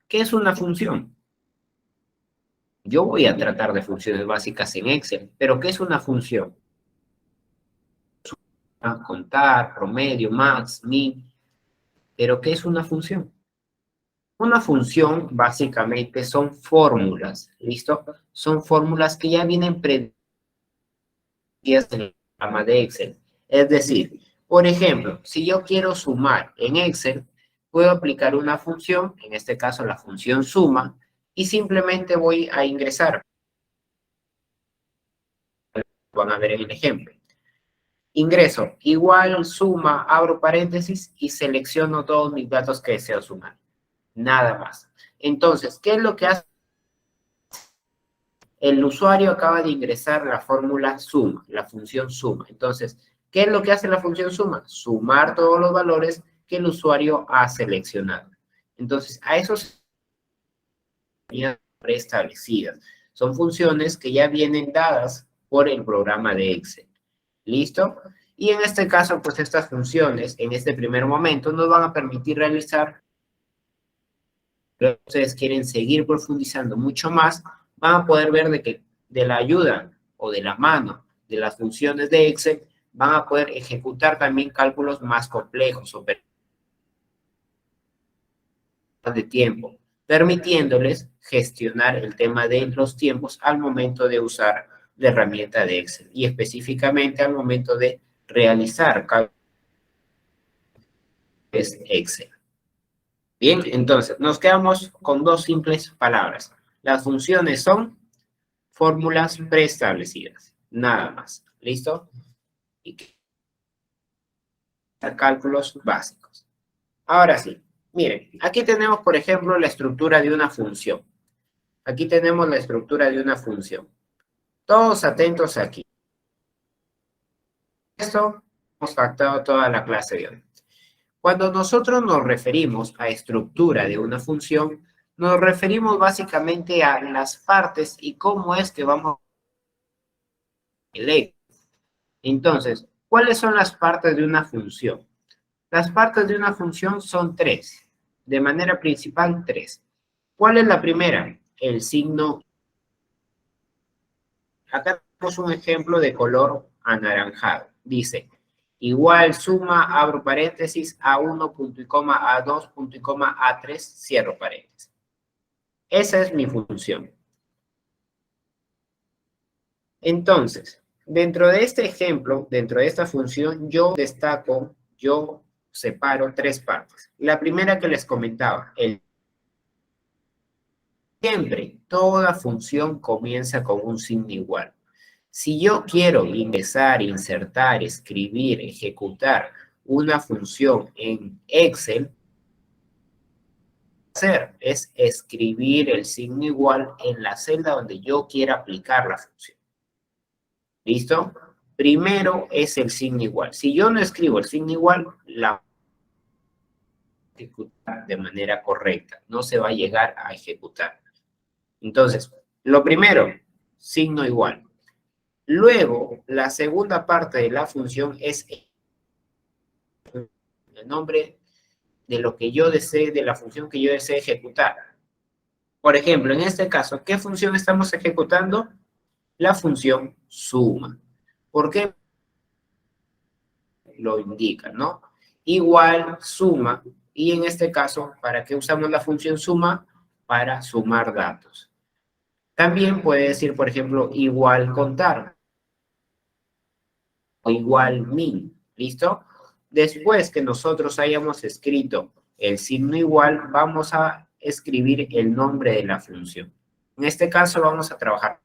¿Qué es una función? Yo voy a tratar de funciones básicas en Excel, pero ¿qué es una función? Contar, promedio, max, min, pero ¿qué es una función? Una función básicamente son fórmulas, ¿listo? Son fórmulas que ya vienen predichas en el programa de Excel. Es decir, por ejemplo, si yo quiero sumar en Excel, puedo aplicar una función, en este caso la función suma, y simplemente voy a ingresar. Van a ver en el ejemplo. Ingreso igual suma, abro paréntesis y selecciono todos mis datos que deseo sumar. Nada más. Entonces, ¿qué es lo que hace? El usuario acaba de ingresar la fórmula suma, la función suma. Entonces, ¿qué es lo que hace la función suma? Sumar todos los valores que el usuario ha seleccionado. Entonces, a esos preestablecidas. Son funciones que ya vienen dadas por el programa de Excel. ¿Listo? Y en este caso, pues estas funciones, en este primer momento, nos van a permitir realizar, si ustedes quieren seguir profundizando mucho más, van a poder ver de que de la ayuda o de la mano de las funciones de Excel, van a poder ejecutar también cálculos más complejos o de tiempo, permitiéndoles gestionar el tema de los tiempos al momento de usar la herramienta de Excel y específicamente al momento de realizar cálculos Excel. Bien, entonces nos quedamos con dos simples palabras. Las funciones son fórmulas preestablecidas, nada más. ¿Listo? Y cálculos básicos. Ahora sí, miren, aquí tenemos, por ejemplo, la estructura de una función. Aquí tenemos la estructura de una función. Todos atentos aquí. Esto hemos captado toda la clase de hoy. Cuando nosotros nos referimos a estructura de una función, nos referimos básicamente a las partes y cómo es que vamos a leer. Entonces, ¿cuáles son las partes de una función? Las partes de una función son tres, de manera principal tres. ¿Cuál es la primera? El signo. Acá tenemos un ejemplo de color anaranjado. Dice, igual suma, abro paréntesis, A1, punto y coma, A2, punto y coma, A3, cierro paréntesis. Esa es mi función. Entonces, dentro de este ejemplo, dentro de esta función, yo destaco, yo separo tres partes. La primera que les comentaba, siempre toda función comienza con un signo igual. Si yo quiero ingresar, insertar, escribir, ejecutar una función en Excel, hacer es escribir el signo igual en la celda donde yo quiera aplicar la función. ¿Listo? Primero es el signo igual. Si yo no escribo el signo igual, la ejecutar de manera correcta. No se va a llegar a ejecutar. Entonces, lo primero, signo igual. Luego, la segunda parte de la función es el nombre de lo que yo desee, de la función que yo desee ejecutar. Por ejemplo, en este caso, ¿qué función estamos ejecutando? La función suma. ¿Por qué? Lo indica, ¿no? Igual suma, y en este caso, ¿para qué usamos la función suma? Para sumar datos. También puede decir, por ejemplo, igual contar o igual min, ¿listo? Después que nosotros hayamos escrito el signo igual, vamos a escribir el nombre de la función. En este caso vamos a trabajar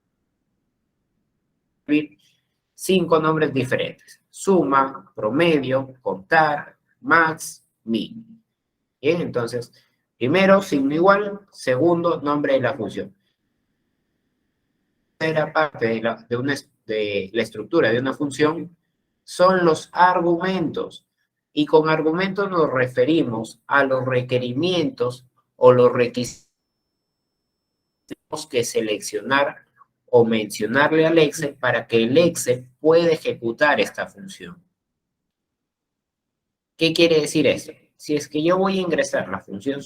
5 nombres diferentes. Suma, promedio, contar, max, min. Bien, entonces, primero, signo igual. Segundo, nombre de la función. Tercera parte de la estructura de una función son los argumentos. Y con argumentos nos referimos a los requerimientos o los requisitos que seleccionar o mencionarle al Excel para que el Excel pueda ejecutar esta función. ¿Qué quiere decir esto? Si es que yo voy a ingresar la función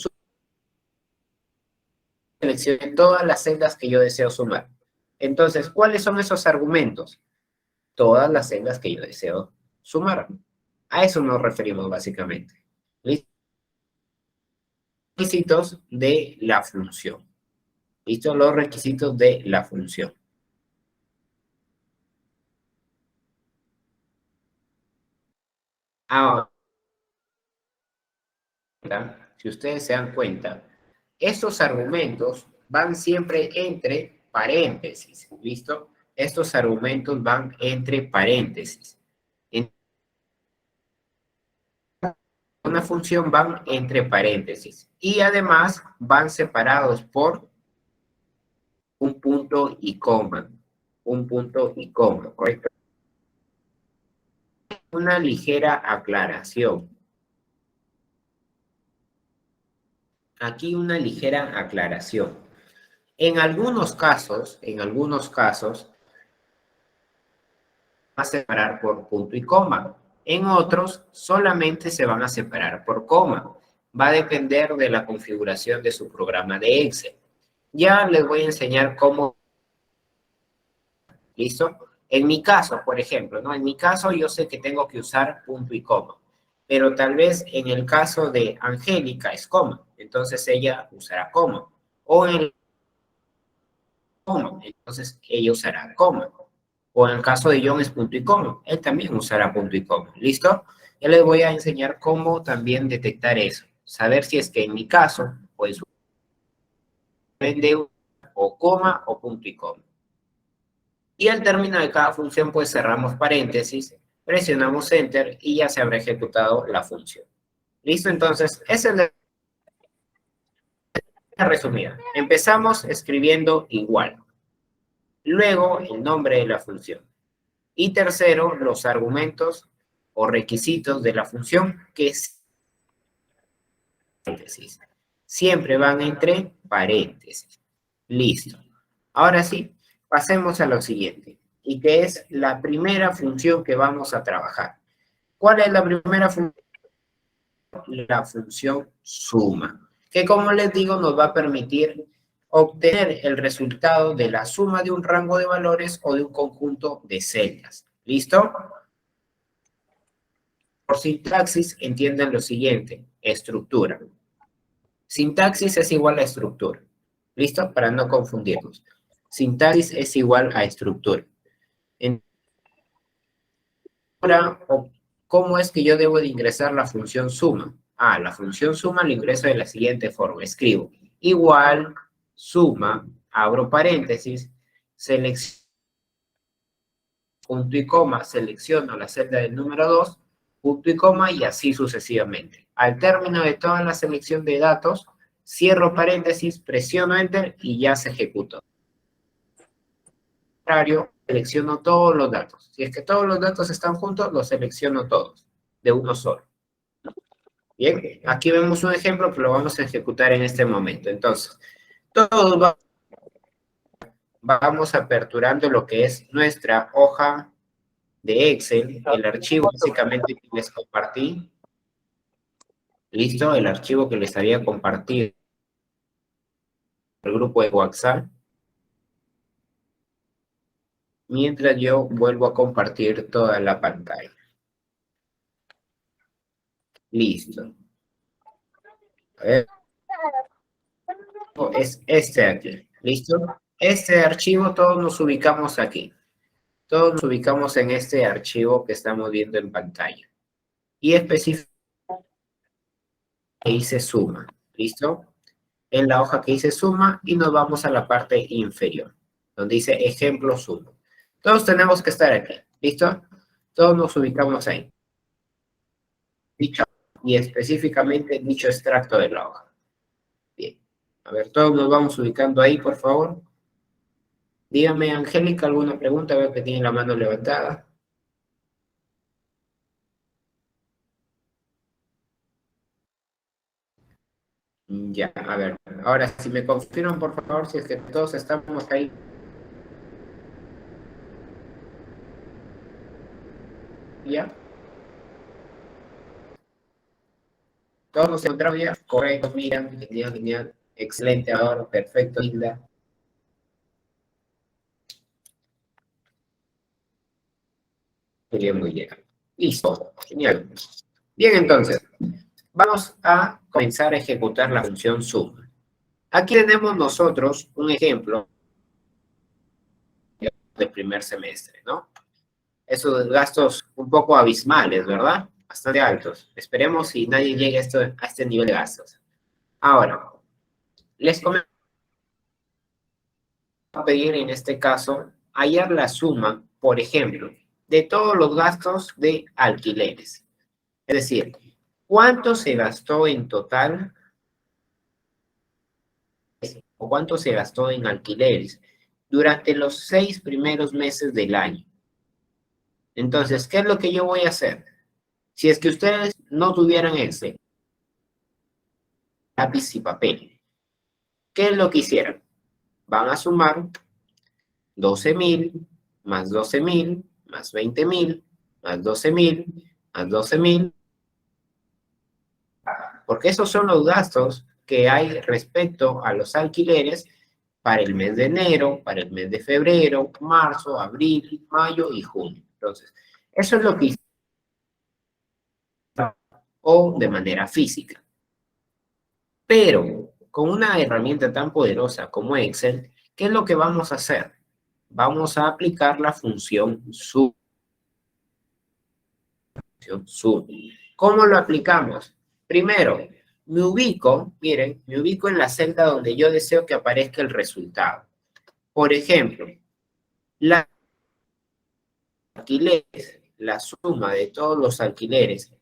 seleccioné todas las celdas que yo deseo sumar. Entonces, ¿cuáles son esos argumentos? Todas las celdas que yo deseo sumar. A eso nos referimos básicamente. ¿Listo? Requisitos de la función. ¿Listo? Los requisitos de la función. Ahora, si ustedes se dan cuenta, estos argumentos van siempre entre paréntesis. ¿Listo? Estos argumentos van entre paréntesis. En una función van entre paréntesis. Y además van separados por un punto y coma. Un punto y coma, ¿correcto? Una ligera aclaración. Aquí una ligera aclaración. En algunos casos, va a separar por punto y coma. En otros, solamente se van a separar por coma. Va a depender de la configuración de su programa de Excel. Ya les voy a enseñar cómo. ¿Listo? En mi caso, por ejemplo, ¿no? En mi caso yo sé que tengo que usar punto y coma, pero tal vez en el caso de Angélica es coma, entonces ella usará coma. O en el coma, entonces ella usará coma. O en el caso de John es punto y coma, él también usará punto y coma. ¿Listo? Yo les voy a enseñar cómo también detectar eso. Saber si es que en mi caso, pues, vende o coma o punto y coma. Y al término de cada función, pues cerramos paréntesis, presionamos Enter y ya se habrá ejecutado la función. ¿Listo? Entonces, esa es la resumida. Empezamos escribiendo igual. Luego, el nombre de la función. Y tercero, los argumentos o requisitos de la función que es paréntesis. Siempre van entre paréntesis. Listo. Ahora sí, pasemos a lo siguiente, y que es la primera función que vamos a trabajar. ¿Cuál es la primera función? La función suma, que como les digo nos va a permitir obtener el resultado de la suma de un rango de valores o de un conjunto de celdas. ¿Listo? Por sintaxis entienden lo siguiente, estructura. Sintaxis es igual a estructura. ¿Listo? Para no confundirnos. Sintaxis es igual a estructura. Ahora, ¿cómo es que yo debo de ingresar la función suma? Ah, la función suma la ingreso de la siguiente forma. Escribo igual, suma, abro paréntesis, selecciono punto y coma, selecciono la celda del número 2, punto y coma, y así sucesivamente. Al término de toda la selección de datos, cierro paréntesis, presiono Enter y ya se ejecutó. Selecciono todos los datos. Si es que todos los datos están juntos, los selecciono todos, de uno solo. Bien, aquí vemos un ejemplo que lo vamos a ejecutar en este momento. Entonces, todos vamos aperturando lo que es nuestra hoja de Excel, el archivo básicamente que les compartí. ¿Listo? El archivo que les había compartido en el grupo de WhatsApp. Mientras yo vuelvo a compartir toda la pantalla. Listo. A ver, es este de aquí. ¿Listo? Este archivo todos nos ubicamos aquí. Todos nos ubicamos en este archivo que estamos viendo en pantalla. Y específicamente hice suma. ¿Listo? En la hoja que hice suma y nos vamos a la parte inferior, donde dice ejemplo suma. Todos tenemos que estar aquí. ¿Listo? Todos nos ubicamos ahí. Dicho, y específicamente dicho extracto de la hoja. Bien. A ver, todos nos vamos ubicando ahí, por favor. Dígame, Angélica, ¿alguna pregunta? Veo que tiene la mano levantada. Ya, a ver. Ahora, si me confirman, por favor, si es que todos estamos ahí. ¿Ya? Todos nos encontramos ya. Correcto, mira, genial, genial. Excelente, ahora, perfecto, Hilda. Muy bien, muy bien. Listo, genial. Bien, entonces, vamos a comenzar a ejecutar la función suma. Aquí tenemos nosotros un ejemplo del primer semestre, ¿no? Esos gastos un poco abismales, ¿verdad? Bastante altos. Esperemos si nadie llegue a este nivel de gastos. Ahora, les comento a pedir en este caso hallar la suma, por ejemplo, de todos los gastos de alquileres. Es decir, ¿cuánto se gastó en total o cuánto se gastó en alquileres durante los 6 primeros meses del año? Entonces, ¿qué es lo que yo voy a hacer? Si es que ustedes no tuvieran Excel, lápiz y papel, ¿qué es lo que hicieran? Van a sumar 12.000 más 12.000 más 20.000 más 12.000 más 12.000, porque esos son los gastos que hay respecto a los alquileres para el mes de enero, para el mes de febrero, marzo, abril, mayo y junio. Entonces, eso es lo que hice, o de manera física. Pero con una herramienta tan poderosa como Excel, ¿qué es lo que vamos a hacer? Vamos a aplicar la función sum. ¿Cómo lo aplicamos? Primero, me ubico, miren, me ubico en la celda donde yo deseo que aparezca el resultado. Por ejemplo, la alquileres, la suma de todos los alquileres.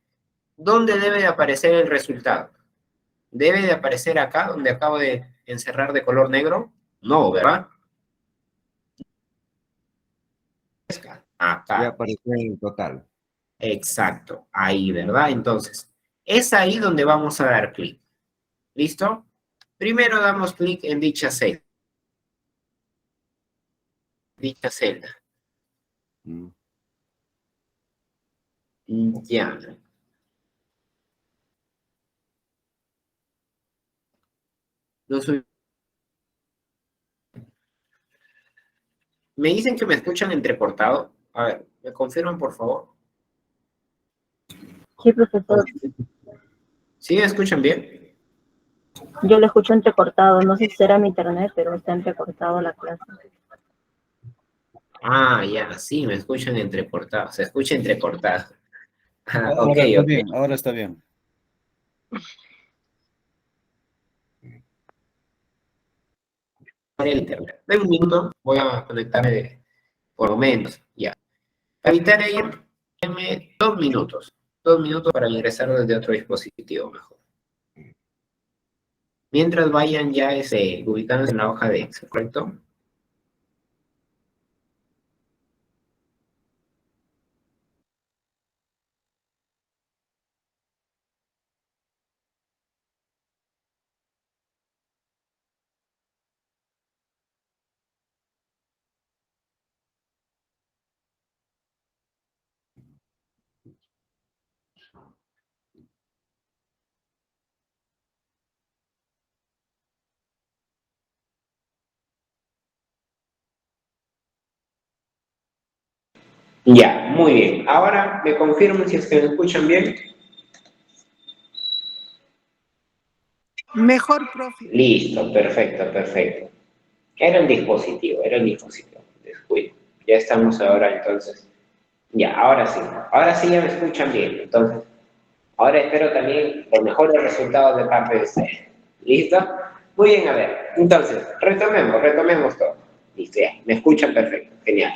¿Dónde debe de aparecer el resultado? ¿Debe de aparecer acá, donde acabo de encerrar de color negro? No, ¿verdad? Ya Acá. apareció en el total. Exacto, ahí, ¿verdad? Entonces, es ahí donde vamos a dar clic. ¿Listo? Primero damos clic en dicha celda. Dicha celda. Mm. Ya. No soy... Me dicen que me escuchan entrecortado. A ver, ¿me confirman, por favor? Sí, profesor. ¿Sí me escuchan bien? Yo lo escucho entrecortado. No sé si será mi internet, pero está entrecortado la clase. Ah, ya, sí, me escuchan entrecortado. Se escucha entrecortado. Ah, ok, Ahora está ok. bien, ahora está bien. El internet. En un minuto voy a conectarme por lo menos, ya. Para evitar ello, denme 2 minutos. 2 minutos para ingresar desde otro dispositivo mejor. Mientras vayan ya ubicándose en la hoja de Excel, ¿correcto? Ya, muy bien. Ahora me confirman si es que me escuchan bien. Mejor, profe. Listo, perfecto, perfecto. Era el dispositivo, descuido. Ya estamos ahora entonces. Ya, ahora sí ya me escuchan bien. Entonces, ahora espero también los mejores resultados de parte de ustedes. ¿Listo? Muy bien, a ver. Entonces, retomemos todo. Listo, ya, me escuchan perfecto, genial.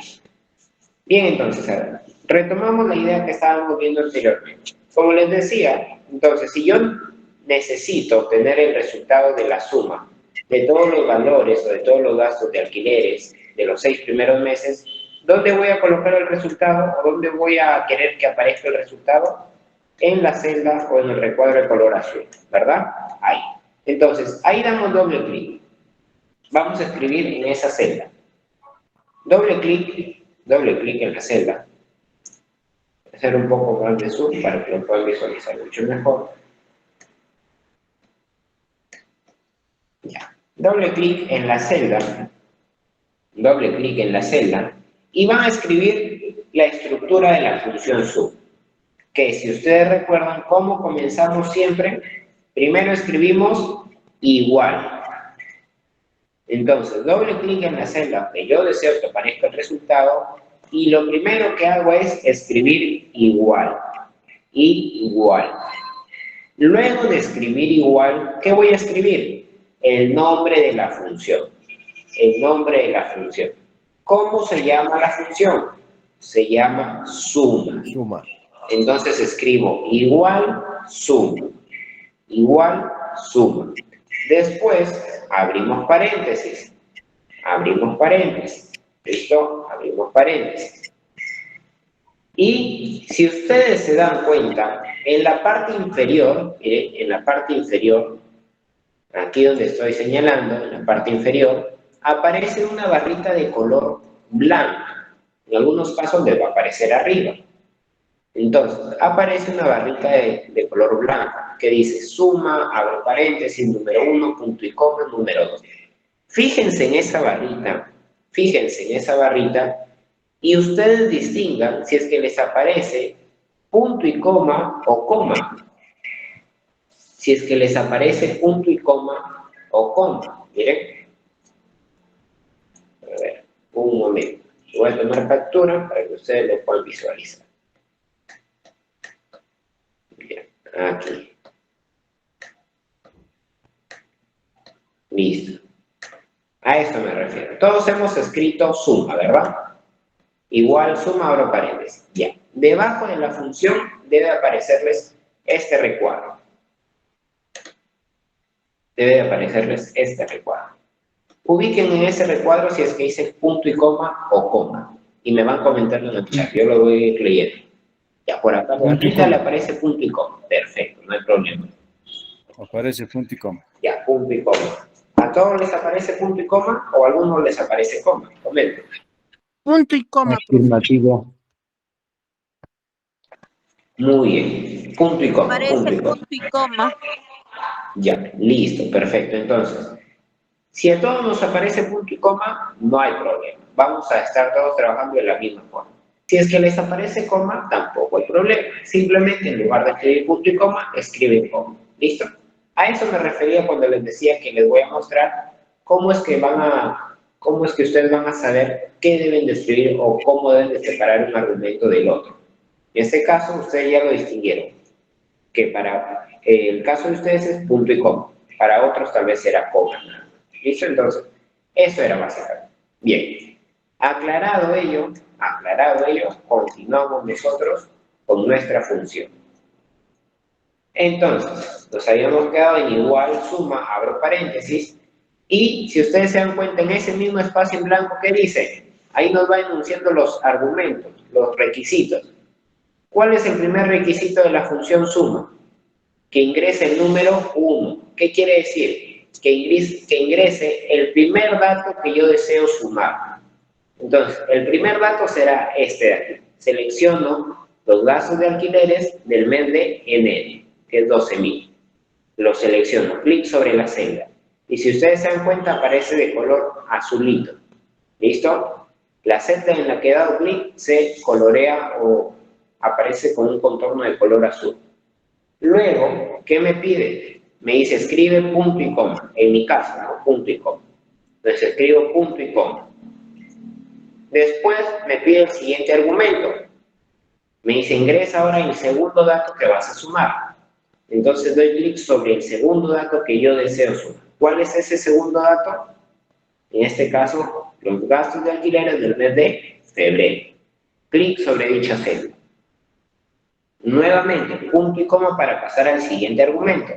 Bien, entonces, a ver, retomamos la idea que estábamos viendo anteriormente. Como les decía, entonces, si yo necesito obtener el resultado de la suma de todos los valores o de todos los gastos de alquileres de los 6 primeros meses, ¿dónde voy a colocar el resultado o dónde voy a querer que aparezca el resultado? En la celda o en el recuadro de color azul, ¿verdad? Ahí. Entonces, ahí damos doble clic. Vamos a escribir en esa celda. Doble clic en la celda. Hacer un poco más de zoom para que lo puedan visualizar mucho mejor. Ya. Doble clic en la celda. Doble clic en la celda. Y van a escribir la estructura de la función sum. Que si ustedes recuerdan cómo comenzamos siempre, primero escribimos igual. Entonces, doble clic en la celda que yo deseo que aparezca el resultado y lo primero que hago es escribir igual. Igual. Luego de escribir igual, ¿qué voy a escribir? El nombre de la función. El nombre de la función. ¿Cómo se llama la función? Se llama suma. Suma. Entonces escribo igual suma. Igual suma. Después abrimos paréntesis. Abrimos paréntesis. ¿Listo? Abrimos paréntesis. Y si ustedes se dan cuenta, en la parte inferior, en la parte inferior, aquí donde estoy señalando, en la parte inferior, aparece una barrita de color blanco. En algunos casos les va a aparecer arriba. Entonces, aparece una barrita de color blanco que dice suma, abro paréntesis, número 1, punto y coma, número 2. Fíjense en esa barrita, y ustedes distingan si es que les aparece punto y coma o coma. Si es que les aparece punto y coma o coma. Miren. A ver, un momento. Voy a tomar captura para que ustedes lo puedan visualizar. Bien, aquí. Listo. A esto me refiero. Todos hemos escrito suma, ¿verdad? Igual suma, abro paréntesis. Ya. Debajo de la función debe aparecerles este recuadro. Debe aparecerles este recuadro. Ubiquen en ese recuadro si es que dice punto y coma o coma. Y me van comentando en el chat. Yo lo voy a ir leyendo. Ya, por acá le aparece punto y coma. Perfecto, no hay problema. Aparece punto y coma. Ya, punto y coma. ¿A todos les aparece punto y coma o a algunos les aparece coma? Comenten. Punto y coma. Afirmativo. Muy bien. Punto y coma. Parece Punto y coma. punto y coma. Ya, listo, perfecto. Entonces, si a todos nos aparece punto y coma, no hay problema. Vamos a estar todos trabajando de la misma forma. Si es que les aparece coma, tampoco hay problema. Simplemente en lugar de escribir punto y coma, escriben coma. ¿Listo? A eso me refería cuando les decía que les voy a mostrar cómo es que ustedes van a saber qué deben de escribir o cómo deben de separar un argumento del otro. En este caso, ustedes ya lo distinguieron, que para el caso de ustedes es punto y coma, para otros tal vez será coma. ¿Listo? Entonces, eso era básicamente. Bien, aclarado ello, continuamos nosotros con nuestra función. Entonces, nos habíamos quedado en igual suma, abro paréntesis, y si ustedes se dan cuenta en ese mismo espacio en blanco que dice, ahí nos va enunciando los argumentos, los requisitos. ¿Cuál es el primer requisito de la función suma? Que ingrese el número 1. ¿Qué quiere decir? Que ingrese el primer dato que yo deseo sumar. Entonces, el primer dato será este de aquí. Selecciono los gastos de alquileres del mes de enero, que es 12,000. Lo selecciono, clic sobre la celda. Y si ustedes se dan cuenta, aparece de color azulito. ¿Listo? La celda en la que he dado clic se colorea o aparece con un contorno de color azul. Luego, ¿qué me pide? Me dice, escribe punto y coma. En mi caso, ¿no? Punto y coma. Entonces escribo punto y coma. Después me pide el siguiente argumento. Me dice, ingresa ahora el segundo dato que vas a sumar. Entonces doy clic sobre el segundo dato que yo deseo sumar. ¿Cuál es ese segundo dato? En este caso, los gastos de alquileres del mes de febrero. Clic sobre dicha celda. Nuevamente, punto y coma para pasar al siguiente argumento.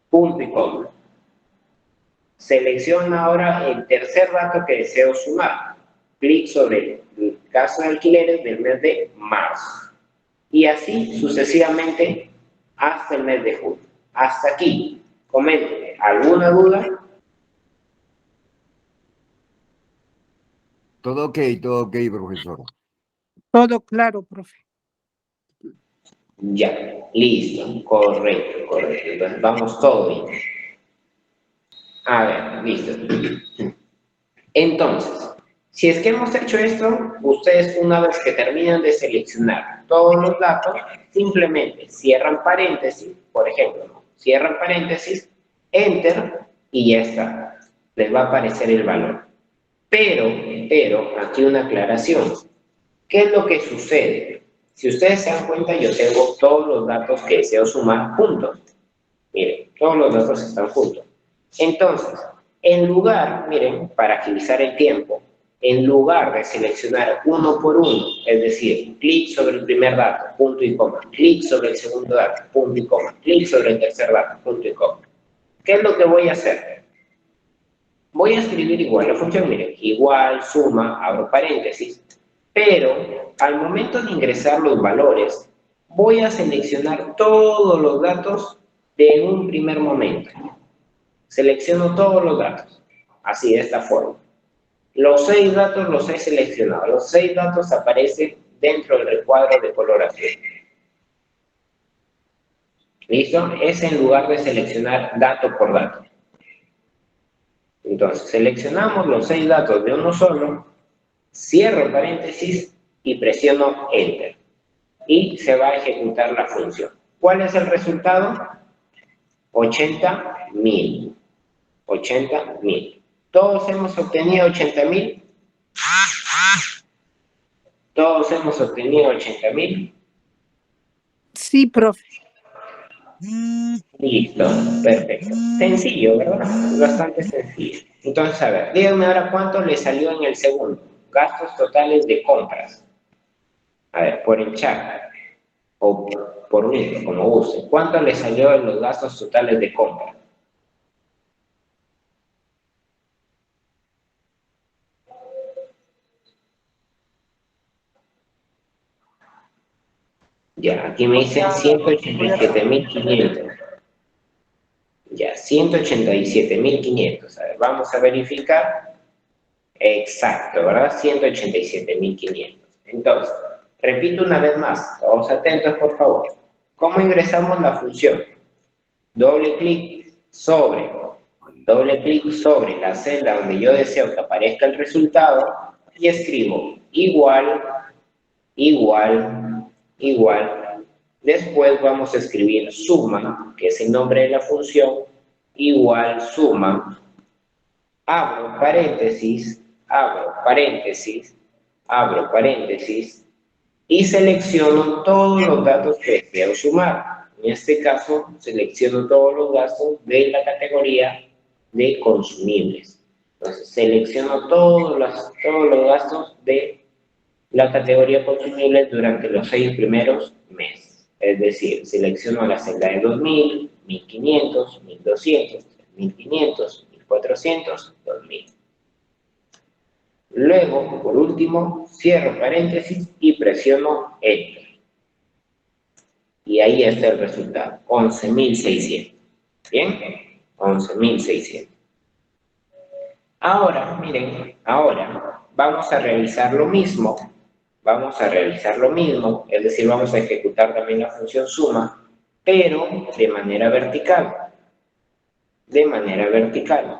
Punto y coma. Selecciona ahora el tercer dato que deseo sumar. Clic sobre el gasto de alquileres del mes de marzo. Y así sucesivamente hasta el mes de julio. Hasta aquí. Coméntenme, ¿alguna duda? Todo ok, profesor. Todo claro, profe. Ya, listo, correcto. Entonces vamos todo bien. A ver, listo. Entonces, si es que hemos hecho esto, ustedes una vez que terminan de seleccionar todos los datos, simplemente cierran paréntesis, por ejemplo, ¿no? Cierran paréntesis, enter y ya está. Les va a aparecer el valor. Pero, aquí una aclaración. ¿Qué es lo que sucede? Si ustedes se dan cuenta, yo tengo todos los datos que deseo sumar juntos. Miren, todos los datos están juntos. Entonces, en lugar, miren, para agilizar el tiempo, en lugar de seleccionar uno por uno, es decir, clic sobre el primer dato, punto y coma, clic sobre el segundo dato, punto y coma, clic sobre el tercer dato, punto y coma. ¿Qué es lo que voy a hacer? Voy a escribir igual la función, miren, igual, suma, abro paréntesis, pero al momento de ingresar los valores, voy a seleccionar todos los datos de un primer momento. Selecciono todos los datos, así de esta forma. Los 6 datos los he seleccionado, los 6 datos aparecen dentro del recuadro de color azul. ¿Listo? Es en lugar de seleccionar dato por dato. Entonces, seleccionamos los 6 datos de uno solo, cierro paréntesis y presiono Enter. Y se va a ejecutar la función. ¿Cuál es el resultado? 80.000. 80.000. ¿Todos hemos obtenido 80.000? ¿Todos hemos obtenido 80.000? Sí, profe. Listo, perfecto. Sencillo, ¿verdad? Bastante sencillo. Entonces, a ver, díganme ahora cuánto le salió en el segundo. Gastos totales de compras. A ver, por el chat. O por mí, como guste. ¿Cuánto le salió en los gastos totales de compra? Ya, aquí me dicen 187.500. Ya, 187.500. A ver, vamos a verificar. Exacto, ¿verdad? 187.500. Entonces, repito una vez más. Todos atentos, por favor. ¿Cómo ingresamos la función? Doble clic sobre la celda donde yo deseo que aparezca el resultado y escribo igual, igual, igual. Después vamos a escribir suma, que es el nombre de la función, igual suma, abro paréntesis, abro paréntesis, abro paréntesis, y selecciono todos los datos que deseo sumar. En este caso, selecciono todos los gastos de la categoría de consumibles. Entonces, selecciono todos los gastos de la categoría consumibles durante los 6 primeros meses. Es decir, selecciono la celda de 2.000, 1.500, 1.200, 1.500, 1.400, 2.000. Luego, por último, cierro paréntesis y presiono Enter. Y ahí está el resultado, 11.600. ¿Bien? 11.600. Ahora, miren, ahora vamos a realizar lo mismo. Vamos a realizar lo mismo, es decir, vamos a ejecutar también la función suma, pero de manera vertical. De manera vertical.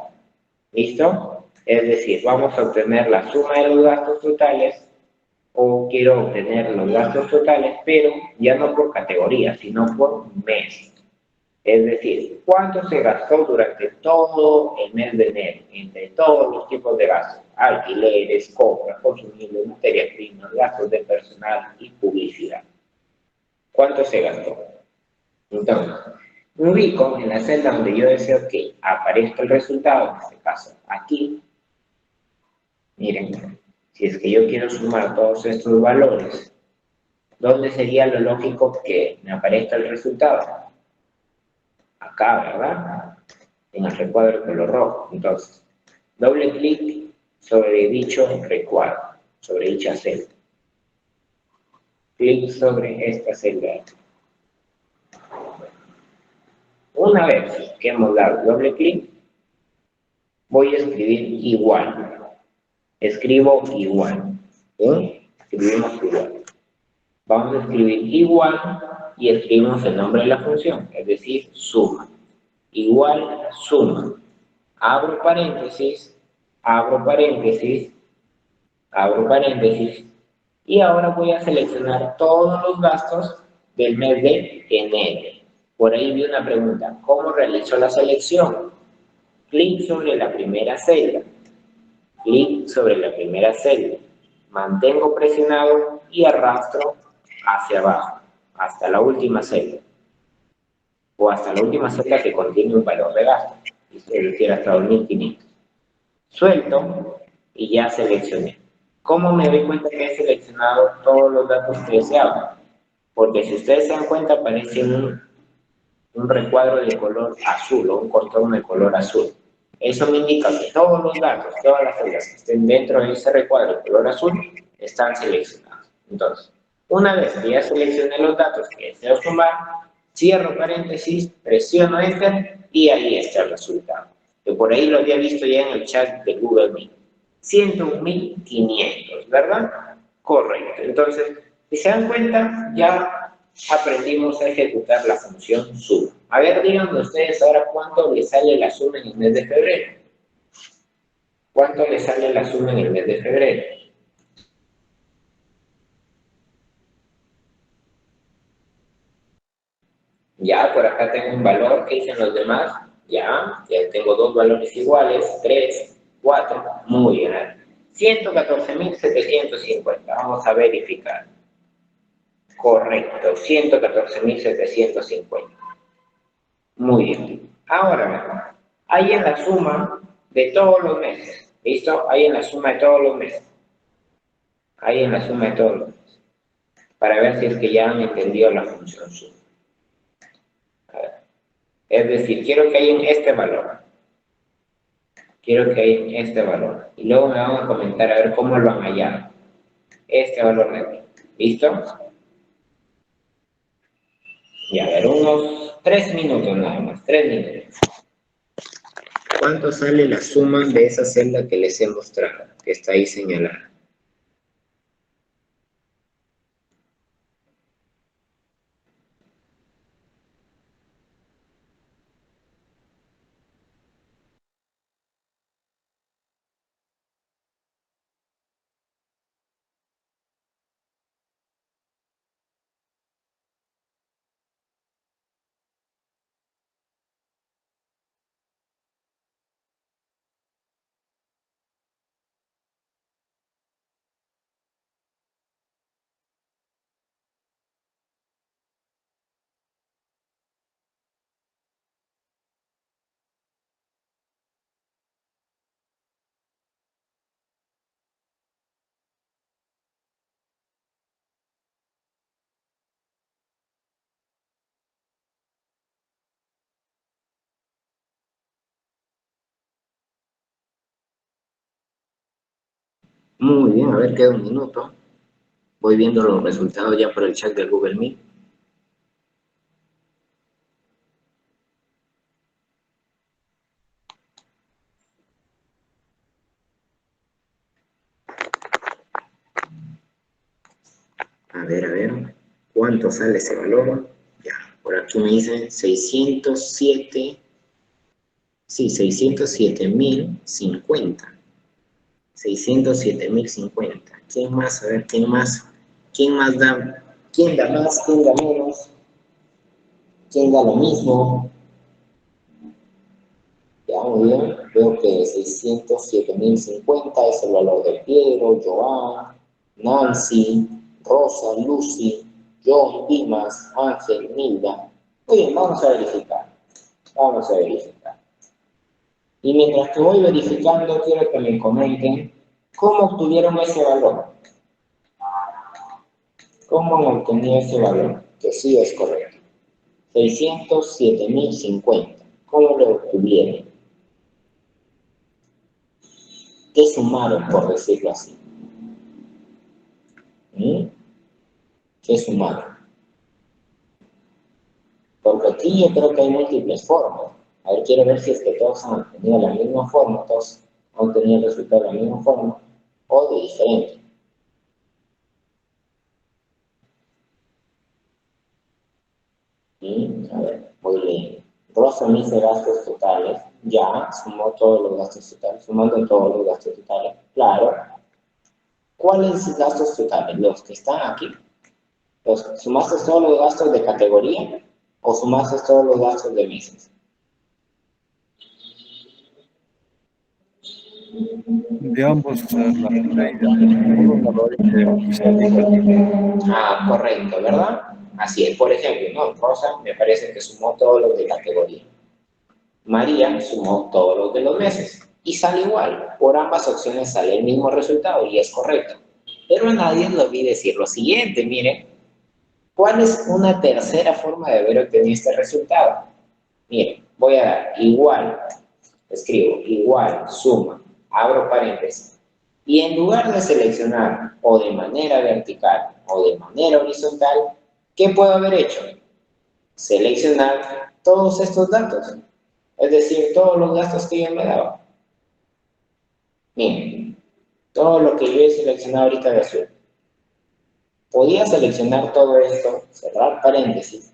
¿Listo? Es decir, vamos a obtener la suma de los gastos totales, o quiero obtener los gastos totales, pero ya no por categoría, sino por mes. Es decir, cuánto se gastó durante todo el mes de enero, entre todos los tipos de gastos, alquileres, compras, consumibles, materia prima, gastos de personal y publicidad. ¿Cuánto se gastó? Entonces, me ubico en la celda donde yo deseo que aparezca el resultado, en este caso aquí. Miren, si es que yo quiero sumar todos estos valores, ¿dónde sería lo lógico que me aparezca el resultado? Acá, ¿verdad? En el recuadro de color rojo. Entonces, doble clic sobre dicho recuadro, sobre dicha celda. Clic sobre esta celda. Una vez que hemos dado doble clic, voy a escribir igual. Escribo igual. ¿Sí? Escribimos igual. Vamos a escribir igual y escribimos el nombre de la función, es decir, suma. Igual suma. abro paréntesis, abro paréntesis, abro paréntesis, y ahora voy a seleccionar todos los gastos del mes de enero. Por ahí vi una pregunta, ¿cómo realizo la selección? Clic sobre la primera celda, clic sobre la primera celda, mantengo presionado y arrastro hacia abajo, hasta la última celda, o hasta la última celda que contiene un valor de gasto, y se refiere hasta 2500. Suelto y ya seleccioné. ¿Cómo me doy cuenta que he seleccionado todos los datos que deseaba? Porque si ustedes se dan cuenta aparece un recuadro de color azul o un contorno de color azul. Eso me indica que todos los datos, todas las celdas que estén dentro de ese recuadro de color azul están seleccionados. Entonces, una vez que ya seleccioné los datos que deseo sumar, cierro paréntesis, presiono Enter y ahí está el resultado. Que por ahí lo había visto ya en el chat de Google Meet. 101.500, ¿verdad? Correcto. Entonces, si se dan cuenta, ya aprendimos a ejecutar la función suma. A ver, díganme ustedes ahora cuánto le sale la suma en el mes de febrero. ¿Cuánto le sale la suma en el mes de febrero? Ya, por acá tengo un valor, ¿qué dicen los demás? Ya tengo dos valores iguales, 3, 4, muy bien. 114.750, vamos a verificar. Correcto, 114.750. Muy bien. Ahora, ahí en la suma de todos los meses, ¿listo? Ahí en la suma de todos los meses. Ahí en la suma de todos los meses. Para ver si es que ya han entendido la función suma. A ver. Es decir, quiero que hayan este valor. Quiero que hayan este valor. Y luego me van a comentar a ver cómo lo han hallado. Este valor de aquí. ¿Listo? Y a ver, unos 3 minutos nada más. 3 minutos. ¿Cuánto sale la suma de esa celda que les he mostrado? Que está ahí señalada. Muy bien, a ver, queda un minuto. Voy viendo los resultados ya por el chat de Google Meet. A ver, ¿cuánto sale ese valor? Ya, por aquí me dicen 607, sí, 607.050. 607.050. ¿Quién más? A ver, ¿quién más? ¿Quién más da? ¿Quién da más? ¿Quién da menos? ¿Quién da lo mismo? Ya, muy bien. Veo que 607.050 es el valor de Piero, Joan, Nancy, Rosa, Lucy, John, Dimas, Ángel, Milda. Muy bien, vamos a verificar. Vamos a verificar. Y mientras que voy verificando, quiero que me comenten cómo obtuvieron ese valor. ¿Cómo han obtenido ese valor? Que sí es correcto. 607.050. ¿Cómo lo obtuvieron? ¿Qué sumaron, por decirlo así? ¿Qué sumaron? Porque aquí yo creo que hay múltiples formas. A ver, quiero ver si es que todos han obtenido la misma forma, todos han obtenido el resultado de la misma forma, o de diferente. A ver, voy leyendo. Rosa me dice gastos totales. Ya, sumó todos los gastos totales, sumando todos los gastos totales. Claro. ¿Cuáles gastos totales? Los que están aquí. ¿Sumaste todos los gastos de categoría o sumaste todos los gastos de meses? De ambos, la idea. Unos valores que sean iguales. Ah, correcto, ¿verdad? Así es. Por ejemplo, ¿no? Rosa me parece que sumó todos los de categoría. María sumó todos los de los meses. Y sale igual. Por ambas opciones sale el mismo resultado y es correcto. Pero a nadie le olvide decir lo siguiente, miren. ¿Cuál es una tercera forma de haber obtenido este resultado? Miren, voy a dar igual, escribo igual, suma, abro paréntesis. Y en lugar de seleccionar o de manera vertical o de manera horizontal, ¿qué puedo haber hecho? Seleccionar todos estos datos. Es decir, todos los gastos que yo me daba. Miren, todo lo que yo he seleccionado ahorita de azul. Podía seleccionar todo esto, cerrar paréntesis,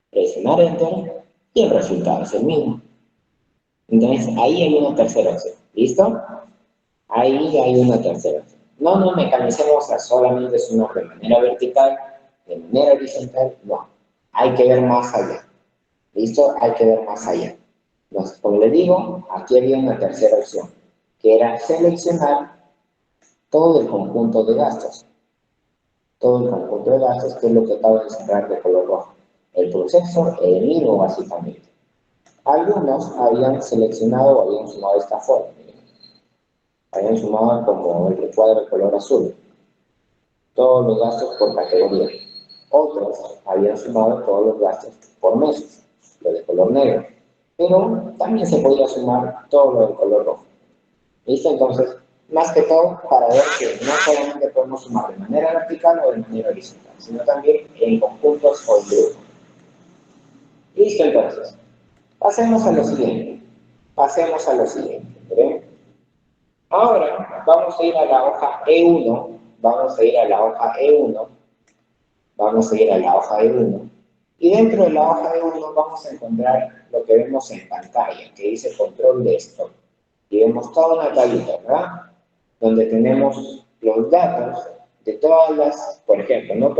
presionar Enter y el resultado es el mismo. Entonces, ahí hay una tercera opción. ¿Listo? Ahí hay una tercera opción. No nos mecanicemos a solamente sumar de manera vertical, de manera horizontal, no. Hay que ver más allá. ¿Listo? Hay que ver más allá. Entonces, como les digo, aquí había una tercera opción, que era seleccionar todo el conjunto de gastos. Todo el conjunto de gastos, que es lo que acabo de cerrar de color rojo. El proceso eliminó básicamente. Algunos habían seleccionado o habían sumado de esta forma. Habían sumado como el recuadro de color azul. Todos los gastos por categoría. Otros habían sumado todos los gastos por meses, lo de color negro. Pero también se podía sumar todo lo de color rojo. ¿Listo? Entonces, más que todo, para ver que no solamente podemos sumar de manera vertical o de manera horizontal, sino también en conjuntos o en grupos. ¿Listo? Entonces, pasemos a lo siguiente. Pasemos a lo siguiente. ¿Ven? Ahora, vamos a ir a la hoja E1. Vamos a ir a la hoja E1. Vamos a ir a la hoja E1. Y dentro de la hoja E1 vamos a encontrar lo que vemos en pantalla, que dice control de stock. Y vemos toda una tablita, ¿verdad? Donde tenemos los datos de todas las, por ejemplo, no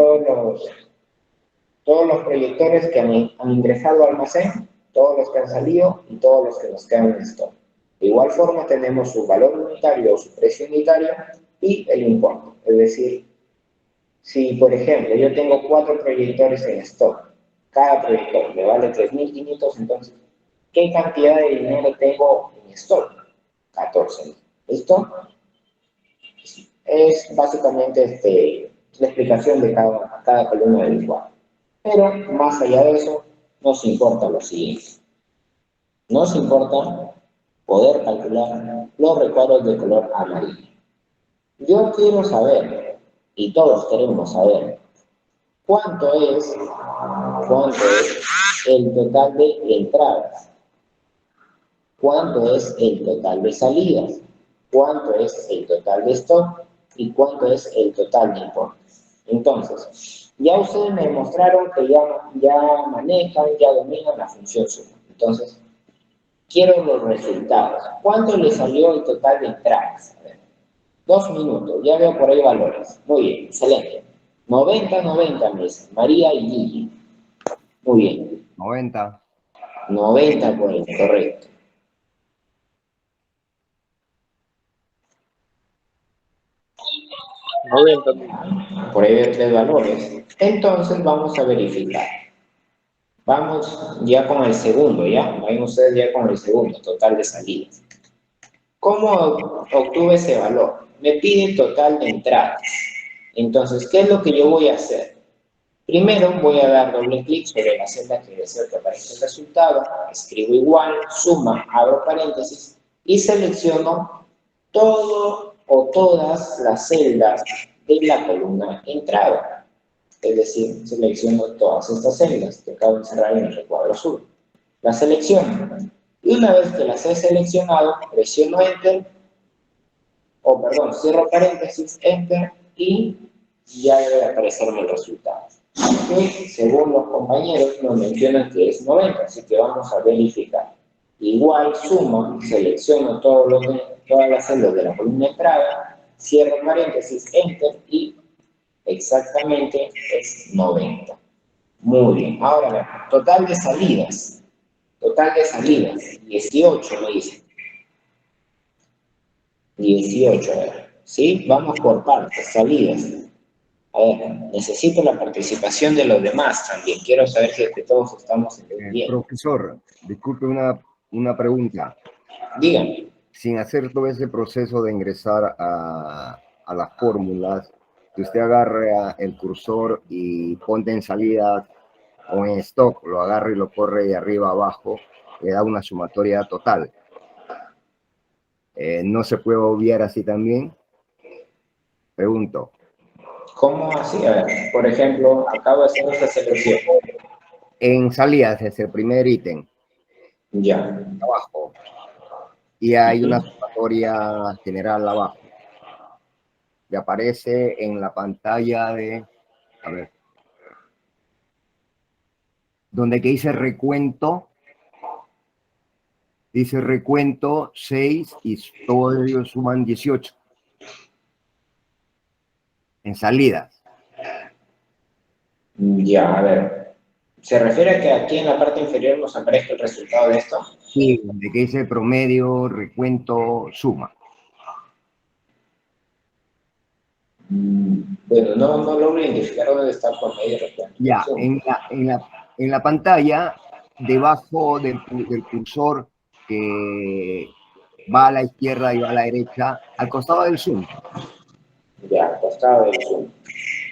todos los proyectores que han ingresado al almacén, todos los que han salido y todos los que nos quedan en stock. De igual forma tenemos su valor unitario o su precio unitario y el importe. Es decir, si por ejemplo yo tengo 4 proyectores en stock, cada proyector me vale 3.500, entonces, ¿qué cantidad de dinero tengo en stock? 14.000. ¿Listo? Es básicamente la explicación de cada columna del cuadro. Pero más allá de eso, nos importa lo siguiente. Nos importa poder calcular los recuadros de color amarillo. Yo quiero saber, y todos queremos saber, cuánto es el total de entradas, cuánto es el total de salidas, cuánto es el total de stock y cuánto es el total de importes. Entonces, ya ustedes me demostraron que ya manejan, ya dominan la función suma. Entonces, quiero los resultados. ¿Cuánto le salió el total de entradas? A ver, 2 minutos, ya veo por ahí valores. Muy bien, excelente. 90, me dicen, María y Gigi. Muy bien. 90. 90 por ahí, correcto. Por ahí veo 3 valores. Entonces vamos a verificar. Vamos ya con el segundo, ¿ya? Vayan ustedes ya con el segundo, total de salidas. ¿Cómo obtuve ese valor? Me pide el total de entradas. Entonces, ¿qué es lo que yo voy a hacer? Primero voy a dar doble clic sobre la celda que deseo que aparezca el resultado, escribo igual, suma, abro paréntesis y selecciono todo o todas las celdas de la columna entrada. Es decir, selecciono todas estas celdas que acabo de encerrar en el recuadro azul. Las selecciono. Y una vez que las he seleccionado, presiono Enter, cierro paréntesis, Enter, y ya debe aparecerme el resultado. Que según los compañeros nos mencionan que es 90, así que vamos a verificar. igual suma, selecciono todas las celdas de la columna entrada, cierro paréntesis, enter y exactamente es 90. Muy bien. Ahora, total de salidas. Total de salidas. 18 me dice. 18, a ver. ¿Sí? Vamos por partes, salidas. A ver, necesito la participación de los demás también. Quiero saber si es que todos estamos entendiendo. Profesor, disculpe una pregunta. Dígame. Sin hacer todo ese proceso de ingresar a las fórmulas, que usted agarre el cursor y ponte en salida o en stock, lo agarra y lo corre de arriba a abajo, le da una sumatoria total. ¿No se puede obviar así también? Pregunto. ¿Cómo así? A ver, por ejemplo, acabo de hacer esta selección. En salidas es el primer ítem. Ya. Abajo. Y hay una sumatoria general abajo. Y aparece en la pantalla de... A ver. Donde que dice recuento. Dice recuento 6 y todos ellos suman 18. En salidas. Ya, a ver. ¿Se refiere a que aquí en la parte inferior nos aparezca el resultado de esto? Sí, donde que dice promedio, recuento, suma. Bueno, no logro identificar dónde está el promedio y recuento. Ya, en la pantalla, debajo del cursor que va a la izquierda y va a la derecha, al costado del zoom. Ya, al costado del zoom.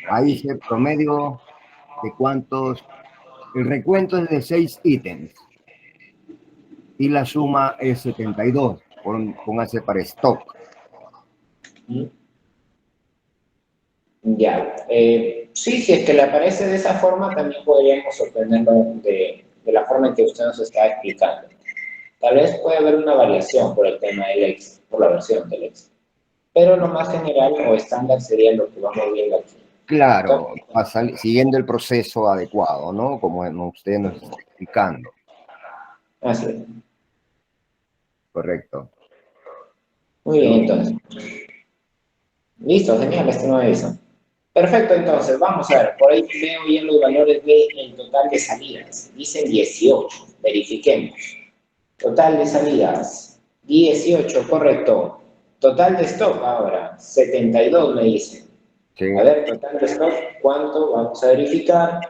Ahí dice promedio de cuántos. El recuento es de 6 ítems. Y la suma es 72. Póngase para stock. Ya. Sí, si es que le aparece de esa forma, también podríamos sorprenderlo de la forma en que usted nos está explicando. Tal vez puede haber una variación por el tema del Excel, por la versión del Excel. Pero lo más general o estándar sería lo que vamos viendo aquí. Claro, siguiendo el proceso adecuado, ¿no? Como usted nos está explicando. Así es. Correcto. Muy bien, entonces. Listo, genial, estimado Edison. Perfecto, entonces, vamos a ver. Por ahí veo bien los valores del total de salidas. Dicen 18. Verifiquemos. Total de salidas. 18, correcto. Total de stock ahora. 72 me dicen. Sí. A ver, total de stock, ¿cuánto? Vamos a verificar.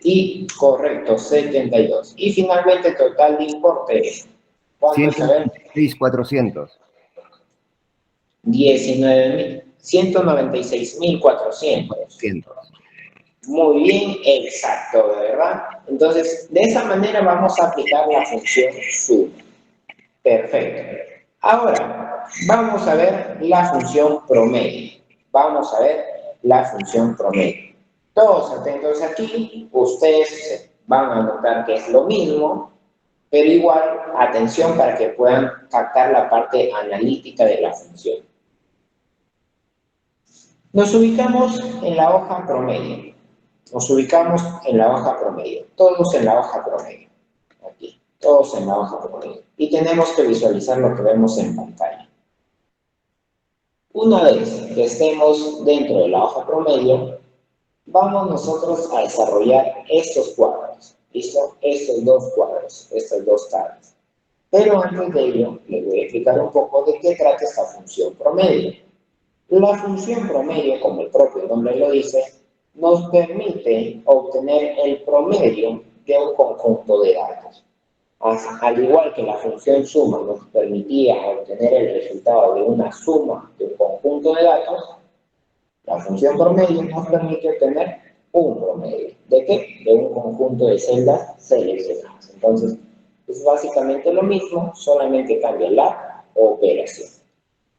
Y correcto, 72. Y finalmente, total de importe. ¿Cuánto es? A ver. 196.400. 196.400. Muy bien, exacto, ¿verdad? Entonces, de esa manera vamos a aplicar la función suma. Perfecto. Ahora, vamos a ver la función promedio. Vamos a ver la función promedio. Todos atentos aquí, ustedes van a notar que es lo mismo, pero igual, atención para que puedan captar la parte analítica de la función. Nos ubicamos en la hoja promedio. Nos ubicamos en la hoja promedio. Todos en la hoja promedio. Aquí. Todos en la hoja promedio. Y tenemos que visualizar lo que vemos en pantalla. Una vez que estemos dentro de la hoja promedio, vamos nosotros a desarrollar estos cuadros. ¿Listo? Estos dos cuadros, estas dos tablas. Pero antes de ello, les voy a explicar un poco de qué trata esta función promedio. La función promedio, como el propio nombre lo dice, nos permite obtener el promedio de un conjunto de datos. Al igual que la función suma nos permitía obtener el resultado de una suma de un conjunto de datos, la función promedio nos permite obtener un promedio. ¿De qué? De un conjunto de celdas seleccionadas. Entonces, es básicamente lo mismo, solamente cambia la operación.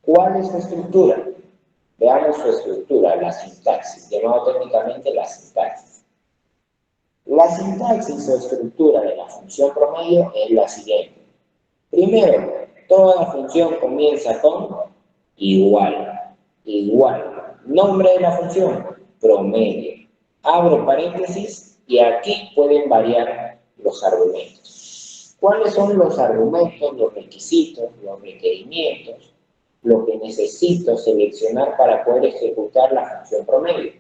¿Cuál es su estructura? Veamos su estructura, la sintaxis, llamado técnicamente la sintaxis. La sintaxis o estructura de la función promedio es la siguiente. Primero, toda función comienza con igual. Igual. Nombre de la función, promedio. Abro paréntesis y aquí pueden variar los argumentos. ¿Cuáles son los argumentos, los requisitos, los requerimientos, lo que necesito seleccionar para poder ejecutar la función promedio?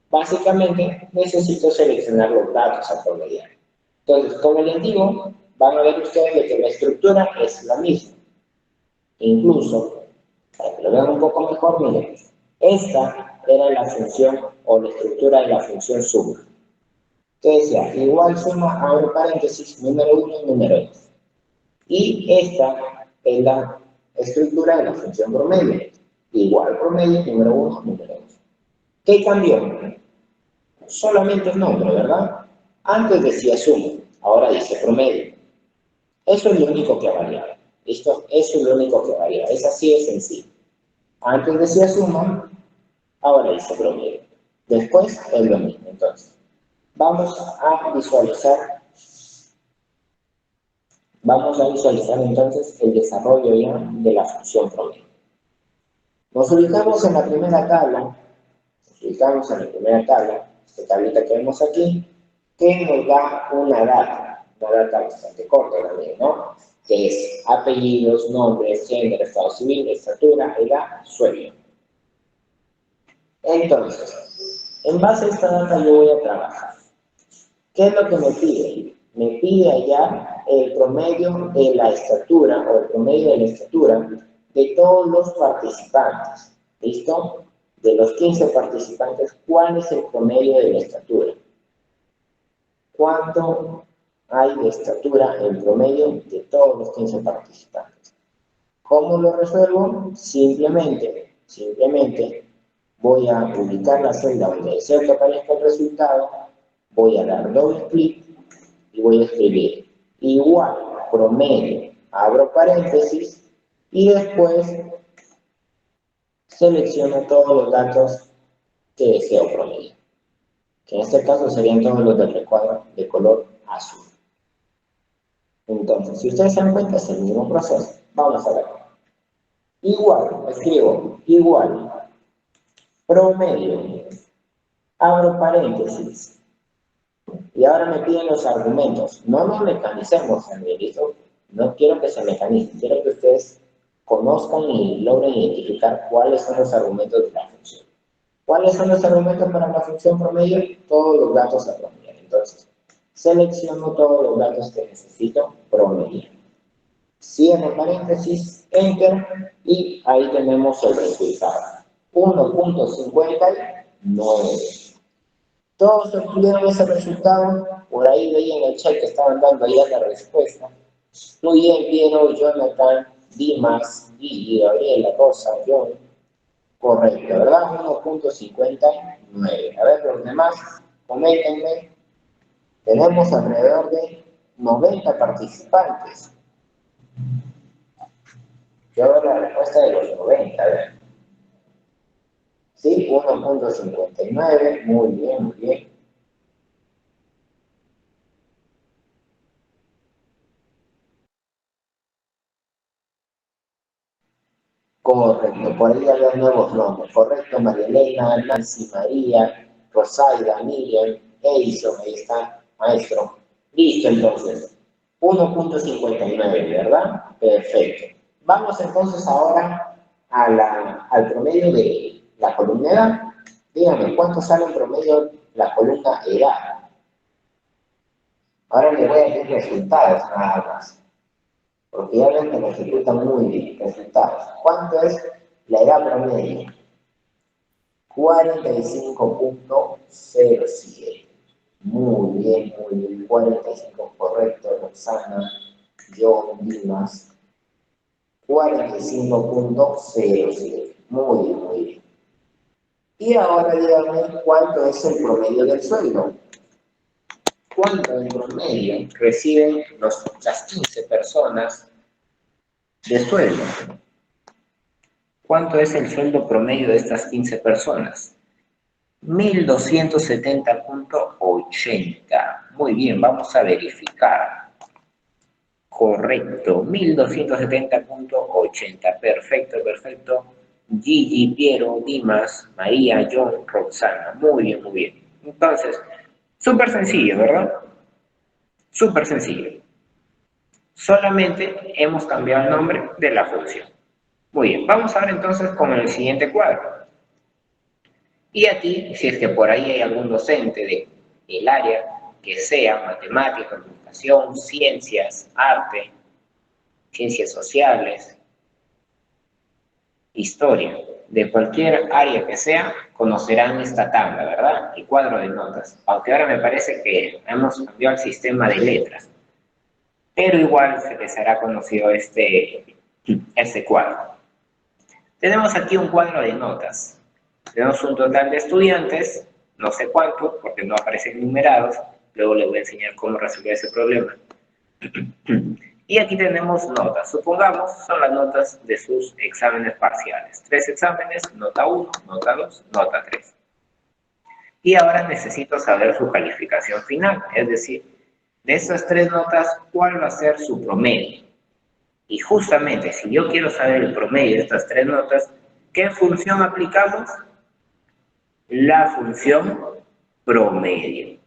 Básicamente, necesito seleccionar los datos a promediar. Entonces, como les digo, van a ver ustedes de que la estructura es la misma. Incluso, para que lo vean un poco mejor, miren, esta era la función o la estructura de la función suma. Que decía, igual suma, abro paréntesis, número 1 y número 2. Y esta es la estructura de la función promedio. Igual promedio, número 1, número 2. ¿Qué cambió? Solamente el nombre, ¿verdad? Antes decía suma, ahora dice promedio. Eso es lo único que ha variado. ¿Listo? Eso es lo único que varía. Es así de sencillo. Antes decía suma, ahora dice promedio. Después es lo mismo. Entonces, vamos a visualizar entonces el desarrollo ya de la función promedio. Nos ubicamos en la primera tabla, esta tablita que vemos aquí, que nos da una data bastante corta también, ¿no? Que es apellidos, nombres, género, estado civil, estatura, edad, sueldo. Entonces, en base a esta data yo voy a trabajar. ¿Qué es lo que me pide? Me pide allá el promedio de la estatura o el promedio de la estatura de todos los participantes. ¿Listo? De los 15 participantes, ¿cuál es el promedio de la estatura? ¿Cuánto hay de estatura en promedio de todos los 15 participantes? ¿Cómo lo resuelvo? Simplemente voy a ubicar la celda donde deseo que aparezca el resultado, voy a dar doble clic y voy a escribir igual promedio, abro paréntesis y después selecciono todos los datos que deseo promediar, que en este caso serían todos los del recuadro de color azul. Entonces, si ustedes se dan cuenta, es el mismo proceso. Vamos a ver. Igual, escribo igual promedio, abro paréntesis, y ahora me piden los argumentos. No nos mecanicemos, ¿listo? No quiero que se mecanicen, quiero que ustedes conozcan y logren identificar cuáles son los argumentos de la función. ¿Cuáles son los argumentos para la función promedio? Todos los datos a promediar. Entonces, selecciono todos los datos que necesito promediar. Cierro paréntesis, enter, y ahí tenemos el resultado. 1.59. Todos obtuvieron ese resultado. Por ahí veía en el chat que estaban dando ya la respuesta. Muy bien, Piero, Jonathan, Dimas, Gigi, Gabriela, Rosa, John. Correcto, ¿verdad? 1.59. A ver, los demás, coméntenme. Tenemos alrededor de 90 participantes. Yo veo la respuesta de los 90, a ver. Sí, 1.59, muy bien, muy bien. Correcto, por ahí había nuevos nombres. Correcto, María Elena, Nancy, María, Rosaida, Miriam, Edison, ahí está, maestro. Listo, entonces. 1.59, ¿verdad? Perfecto. Vamos entonces ahora al promedio de la columna edad. Díganme, ¿cuánto sale en promedio la columna edad? Ahora le voy a decir resultados nada más, porque ya ven que lo ejecutan muy bien. Resultados. ¿Cuánto es la edad promedio? 45.07. Muy bien, 45, correcto, Roxana, John, Dimas. 45.07. Muy bien, muy bien. Y ahora díganme cuánto es el promedio del sueldo. ¿Cuánto en promedio reciben las 15 personas de sueldo? ¿Cuánto es el sueldo promedio de estas 15 personas? 1.270.80. Muy bien, vamos a verificar. Correcto, 1.270.80. Perfecto, perfecto. Gigi, Piero, Dimas, María, John, Roxana. Muy bien, muy bien. Entonces, súper sencillo, ¿verdad? Súper sencillo. Solamente hemos cambiado el nombre de la función. Muy bien, vamos a ver entonces con el siguiente cuadro. Y a ti, si es que por ahí hay algún docente del área que sea matemática, comunicación, ciencias, arte, ciencias sociales, historia, de cualquier área que sea, conocerán esta tabla, ¿verdad? El cuadro de notas. Aunque ahora me parece que hemos cambiado el sistema de letras. Pero igual se les hará conocido este cuadro. Tenemos aquí un cuadro de notas. Tenemos un total de estudiantes, no sé cuánto, porque no aparecen numerados. Luego les voy a enseñar cómo resolver ese problema. Y aquí tenemos notas. Supongamos son las notas de sus exámenes parciales. 3 exámenes, nota 1, nota 2, nota 3. Y ahora necesito saber su calificación final. Es decir, de estas 3 notas, ¿cuál va a ser su promedio? Y justamente, si yo quiero saber el promedio de estas 3 notas, ¿qué función aplicamos? La función promedio.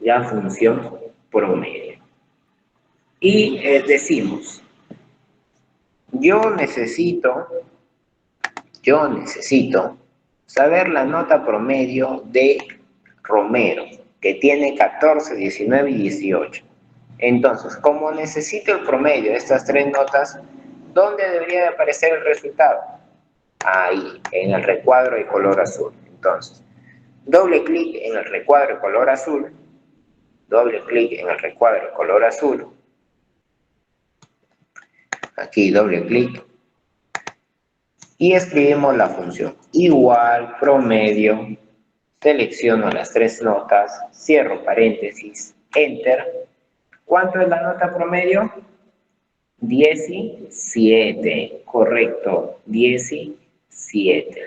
La función promedio. Y decimos, yo necesito saber la nota promedio de Romero, que tiene 14, 19 y 18. Entonces, como necesito el promedio de estas 3 notas, ¿dónde debería de aparecer el resultado? Ahí, en el recuadro de color azul. Entonces, doble clic en el recuadro de color azul, doble clic en el recuadro de color azul, aquí doble clic, y escribimos la función igual promedio, selecciono las 3 notas, cierro paréntesis, enter. ¿Cuánto es la nota promedio? 17, correcto, 17.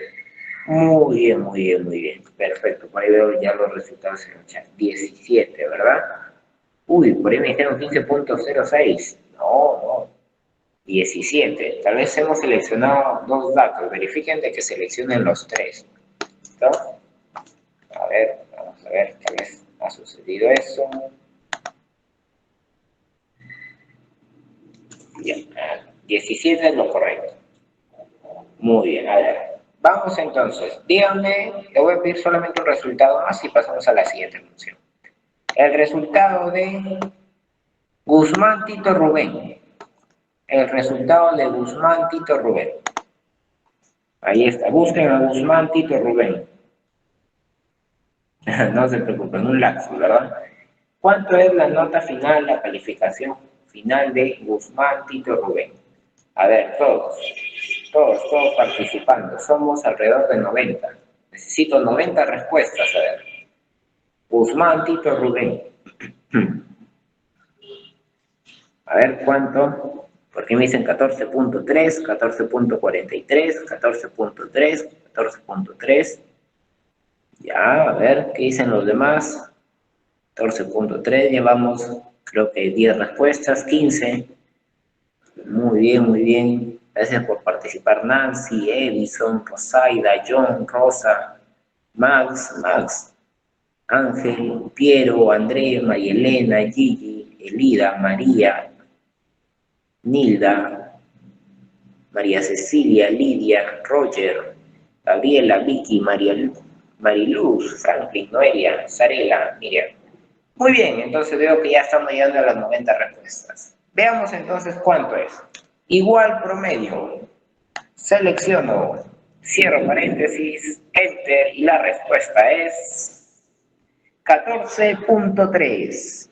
Muy bien, muy bien, muy bien, perfecto, por ahí veo ya los resultados en el chat, 17, ¿verdad? Uy, por ahí me dijeron 15.06, no, 17, tal vez hemos seleccionado 2 datos, verifiquen de que seleccionen los 3, ¿listo? A ver, vamos a ver, tal vez ha sucedido eso. Ya, 17 es lo correcto. Muy bien, a ver. Vamos entonces, díganme, le voy a pedir solamente un resultado más y pasamos a la siguiente función. El resultado de Guzmán Tito Rubén. El resultado de Guzmán Tito Rubén. Ahí está, busquen a Guzmán Tito Rubén. No se preocupen, un lapso, ¿verdad? ¿Cuánto es la nota final, la calificación final de Guzmán Tito Rubén? A ver, todos participando. Somos alrededor de 90. Necesito 90 respuestas, a ver. Guzmán Tito Rubén. A ver, ¿cuánto? Porque me dicen 14.3, 14.43, 14.3, 14.3. Ya, a ver, ¿qué dicen los demás? 14.3, llevamos creo que 10 respuestas, 15. Muy bien, muy bien. Gracias por participar Nancy, Edison, Rosaida, John, Rosa, Max, Ángel, Piero, André, Mayelena, Gigi, Elida, María, Nilda, María Cecilia, Lidia, Roger, Gabriela, Vicky, Mariluz, Franklin, Noelia, Sarela, Miriam. Muy bien, entonces veo que ya estamos llegando a las 90 respuestas. Veamos entonces cuánto es. Igual promedio. Selecciono, cierro paréntesis, enter, y la respuesta es 14.3.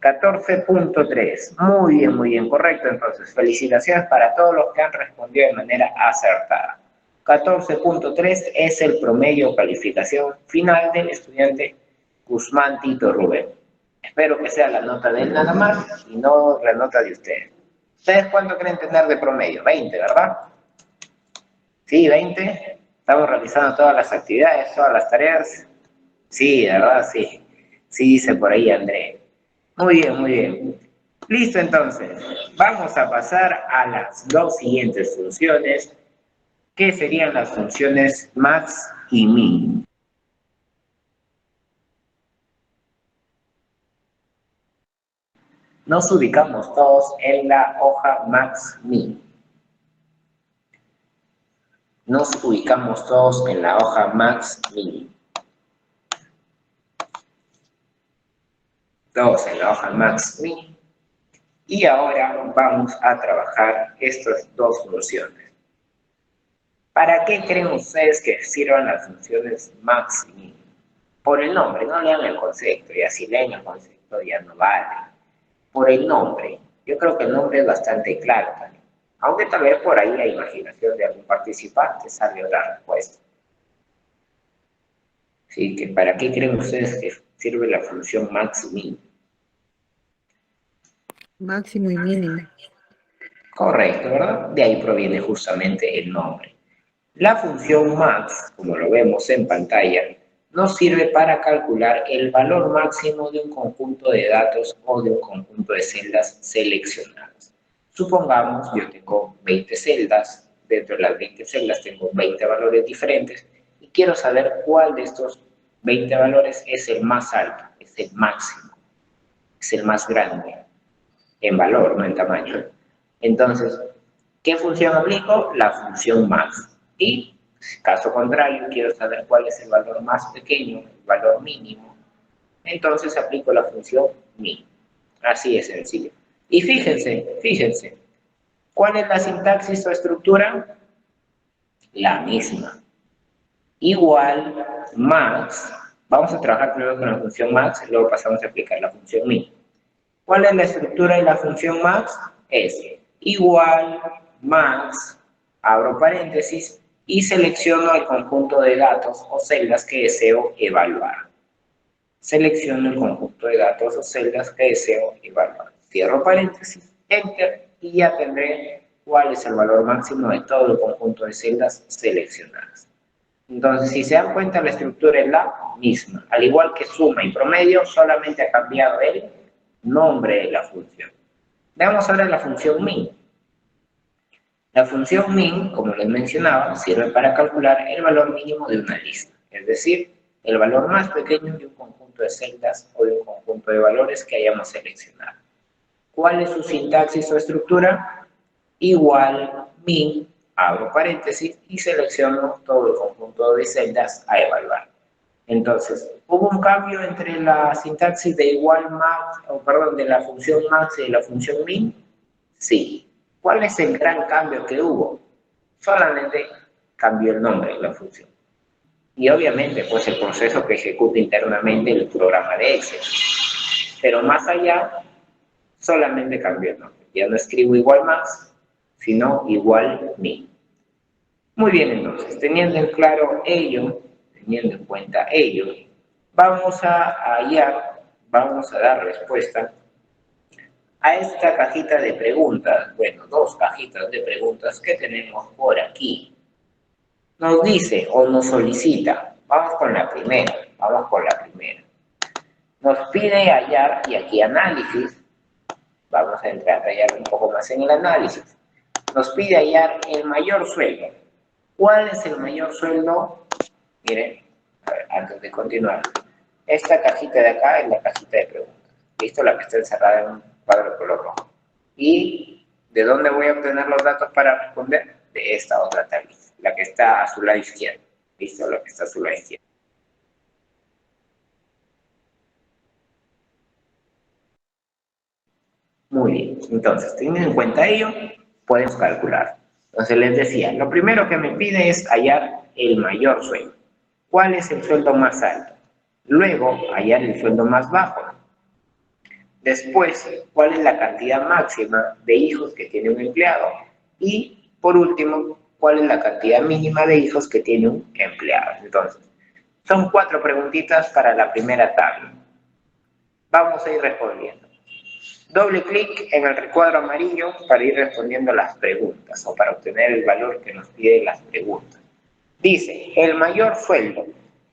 14.3. Muy bien, correcto. Entonces, felicitaciones para todos los que han respondido de manera acertada. 14.3 es el promedio calificación final del estudiante Guzmán Tito Rubén. Espero que sea la nota de él nada más y no la nota de ustedes. ¿Ustedes cuánto creen tener de promedio? 20, ¿verdad? Sí, 20. Estamos realizando todas las actividades, todas las tareas. Sí, ¿verdad? Sí. Sí, dice por ahí André. Muy bien, muy bien. Listo, entonces. Vamos a pasar a las 2 siguientes funciones, que serían las funciones max y min. Nos ubicamos todos en la hoja max-min. Nos ubicamos todos en la hoja max-min. Todos en la hoja max-min. Y ahora vamos a trabajar estas dos funciones. ¿Para qué creen ustedes que sirvan las funciones max y min? Por el nombre, no lean el concepto, y así leen el concepto ya no vale. Por el nombre, yo creo que el nombre es bastante claro también. Aunque tal vez por ahí la imaginación de algún participante sale otra respuesta. Así que, ¿para qué creen ustedes que sirve la función max y min? Máximo y mínimo. Correcto, ¿verdad? De ahí proviene justamente el nombre. La función max, como lo vemos en pantalla, nos sirve para calcular el valor máximo de un conjunto de datos o de un conjunto de celdas seleccionadas. Supongamos, yo tengo 20 celdas, dentro de las 20 celdas tengo 20 valores diferentes y quiero saber cuál de estos 20 valores es el más alto, es el máximo, es el más grande, en valor, no en tamaño. Entonces, ¿qué función aplico? La función max. Y, caso contrario, quiero saber cuál es el valor más pequeño, el valor mínimo, entonces aplico la función min. Así es sencillo. Y fíjense, ¿cuál es la sintaxis o estructura? La misma. Igual, max. Vamos a trabajar primero con la función max y luego pasamos a aplicar la función min. ¿Cuál es la estructura de la función max? Es igual, max, abro paréntesis, y selecciono el conjunto de datos o celdas que deseo evaluar. Selecciono el conjunto de datos o celdas que deseo evaluar. Cierro paréntesis, enter, y ya tendré cuál es el valor máximo de todo el conjunto de celdas seleccionadas. Entonces, si se dan cuenta, la estructura es la misma. Al igual que suma y promedio, solamente ha cambiado el nombre de la función. Veamos ahora la función min. La función min, como les mencionaba, sirve para calcular el valor mínimo de una lista, es decir, el valor más pequeño de un conjunto de celdas o de un conjunto de valores que hayamos seleccionado. ¿Cuál es su sintaxis o estructura? Igual, min, abro paréntesis y selecciono todo el conjunto de celdas a evaluar. Entonces, ¿hubo un cambio entre la sintaxis de igual max, de la función max y de la función min? Sí. ¿Cuál es el gran cambio que hubo? Solamente cambió el nombre de la función. Y obviamente, pues el proceso que ejecuta internamente el programa de Excel. Pero más allá, solamente cambió el nombre. Ya no escribo igual max, sino igual min. Muy bien, entonces, teniendo en claro ello, teniendo en cuenta ello, vamos a hallar, vamos a dar respuesta a esta cajita de preguntas, bueno, dos cajitas de preguntas que tenemos por aquí. Nos dice o nos solicita, vamos con la primera. Nos pide hallar, y aquí análisis, vamos a entrar a hallar un poco más en el análisis. Nos pide hallar el mayor sueldo. ¿Cuál es el mayor sueldo? Miren, a ver, antes de continuar, esta cajita de acá es la cajita de preguntas. ¿Listo? La que está encerrada en un cuadro de color rojo. ¿Y de dónde voy a obtener los datos para responder? De esta otra tablita, la que está a su lado izquierdo. ¿Listo? La que está a su lado izquierdo. Muy bien. Entonces, teniendo en cuenta ello, podemos calcular. Entonces, les decía, lo primero que me pide es hallar el mayor sueldo. ¿Cuál es el sueldo más alto? Luego, hallar el sueldo más bajo. Después, ¿cuál es la cantidad máxima de hijos que tiene un empleado? Y, por último, ¿cuál es la cantidad mínima de hijos que tiene un empleado? Entonces, son 4 preguntitas para la primera tabla. Vamos a ir respondiendo. Doble clic en el recuadro amarillo para ir respondiendo las preguntas o para obtener el valor que nos piden las preguntas. Dice, el mayor sueldo.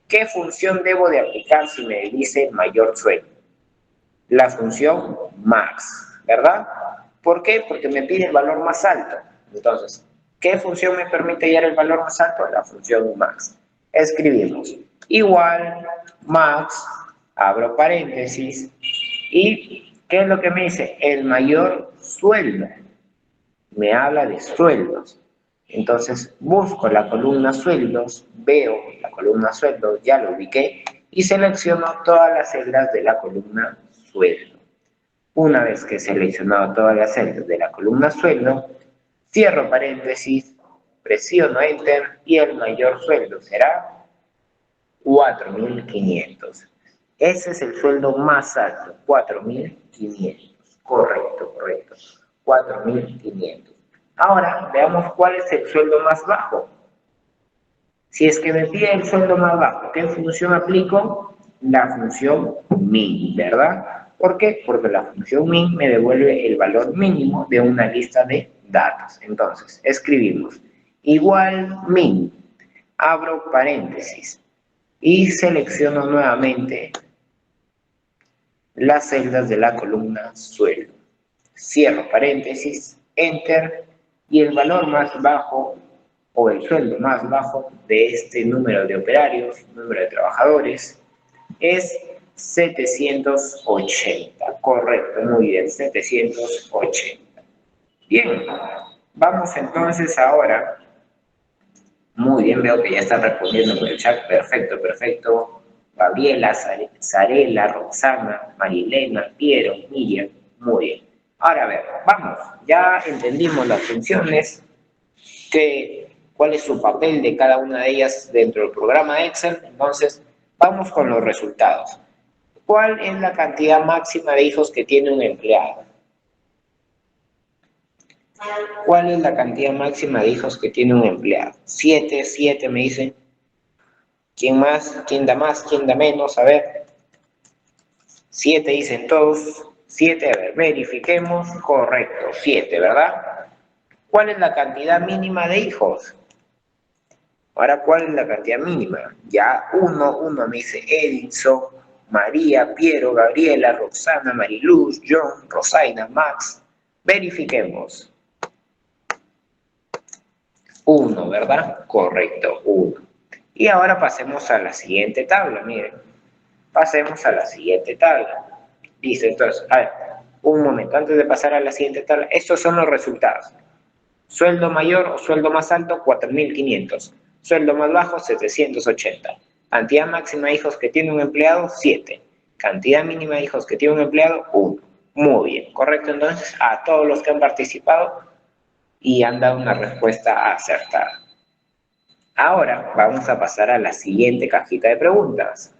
¿Qué función debo de aplicar si me dice mayor sueldo? La función max, ¿verdad? ¿Por qué? Porque me pide el valor más alto. Entonces, ¿qué función me permite hallar el valor más alto? La función max. Escribimos igual max, abro paréntesis, y ¿Qué es lo que me dice? El mayor sueldo. Me habla de sueldos. Entonces busco la columna sueldos, veo la columna sueldos, ya lo ubiqué y selecciono todas las celdas de la columna sueldo. Una vez que he seleccionado todas las celdas de la columna sueldo, cierro paréntesis, presiono enter y el mayor sueldo será 4.500. Ese es el sueldo más alto, 4.500. Correcto, correcto. 4.500. Ahora veamos cuál es el sueldo más bajo. Si es que me pide el sueldo más bajo, ¿qué función aplico? La función min, ¿verdad? ¿Por qué? Porque la función min me devuelve el valor mínimo de una lista de datos. Entonces, escribimos igual min, abro paréntesis y selecciono nuevamente las celdas de la columna sueldo. Cierro paréntesis, enter y el valor más bajo o el sueldo más bajo de este número de operarios, número de trabajadores, es 780. Correcto, muy bien, 780. Bien, vamos entonces ahora. Muy bien, veo que ya están respondiendo por el chat. Perfecto, perfecto. Gabriela, Sarela, Roxana, Marilena, Piero, Miriam. Muy bien. Ahora a ver, vamos. Ya entendimos las funciones, cuál es su papel de cada una de ellas dentro del programa Excel. Entonces, vamos con los resultados. ¿Cuál es la cantidad máxima de hijos que tiene un empleado? ¿Cuál es la cantidad máxima de hijos que tiene un empleado? 7, 7 me dicen. ¿Quién más? ¿Quién da más? ¿Quién da menos? A ver. 7 dicen todos. 7, a ver, verifiquemos. Correcto, 7, ¿verdad? ¿Cuál es la cantidad mínima de hijos? Ahora, ¿cuál es la cantidad mínima? Ya, uno me dice Edinson, María, Piero, Gabriela, Roxana, Mariluz, John, Rosaina, Max. Verifiquemos. 1, ¿verdad? Correcto, 1. Y ahora pasemos a la siguiente tabla, miren. Pasemos a la siguiente tabla. Dice entonces, a ver, un momento, antes de pasar a la siguiente tabla, estos son los resultados. Sueldo mayor o sueldo más alto, 4.500. Sueldo más bajo, 780. Cantidad máxima de hijos que tiene un empleado, 7. Cantidad mínima de hijos que tiene un empleado, 1. Muy bien, correcto. Entonces, a todos los que han participado y han dado una respuesta acertada. Ahora vamos a pasar a la siguiente cajita de preguntas.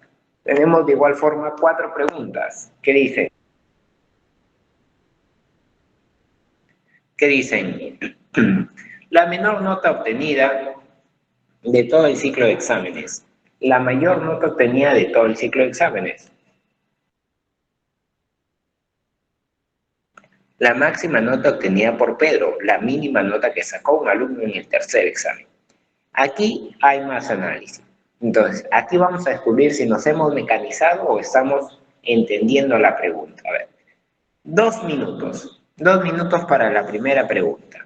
Tenemos de igual forma 4 preguntas. ¿Qué dicen? ¿Qué dicen? La menor nota obtenida de todo el ciclo de exámenes. La mayor nota obtenida de todo el ciclo de exámenes. La máxima nota obtenida por Pedro. La mínima nota que sacó un alumno en el tercer examen. Aquí hay más análisis. Entonces, aquí vamos a descubrir si nos hemos mecanizado o estamos entendiendo la pregunta. A ver, 2 minutos. 2 minutos para la primera pregunta.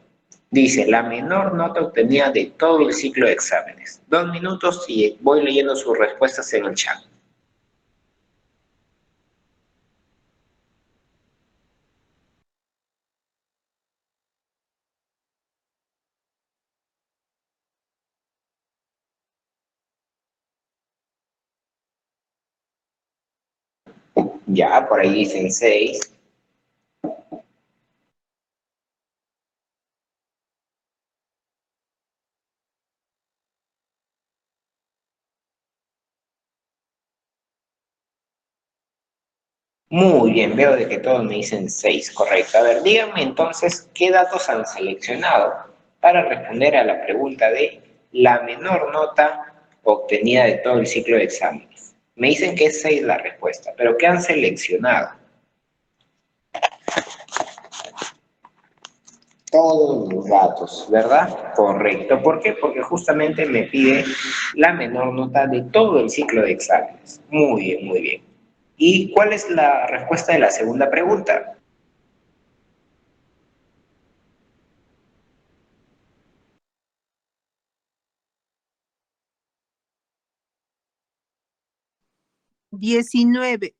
Dice, la menor nota obtenida de todo el ciclo de exámenes. 2 minutos y voy leyendo sus respuestas en el chat. Ya, por ahí dicen 6. Muy bien, veo de que todos me dicen 6, correcto. A ver, díganme entonces qué datos han seleccionado para responder a la pregunta de la menor nota obtenida de todo el ciclo de exámenes. Me dicen que es 6 la respuesta, pero ¿qué han seleccionado? Todos los datos, ¿verdad? Correcto. ¿Por qué? Porque justamente me pide la menor nota de todo el ciclo de exámenes. Muy bien, muy bien. ¿Y cuál es la respuesta de la segunda pregunta? $19.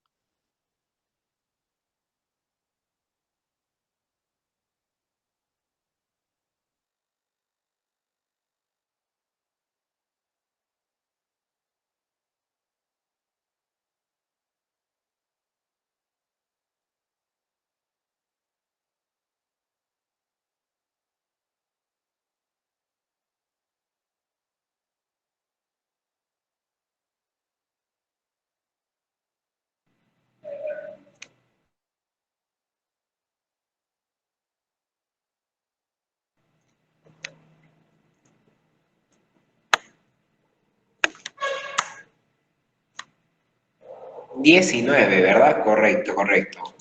19, ¿verdad? Correcto, correcto.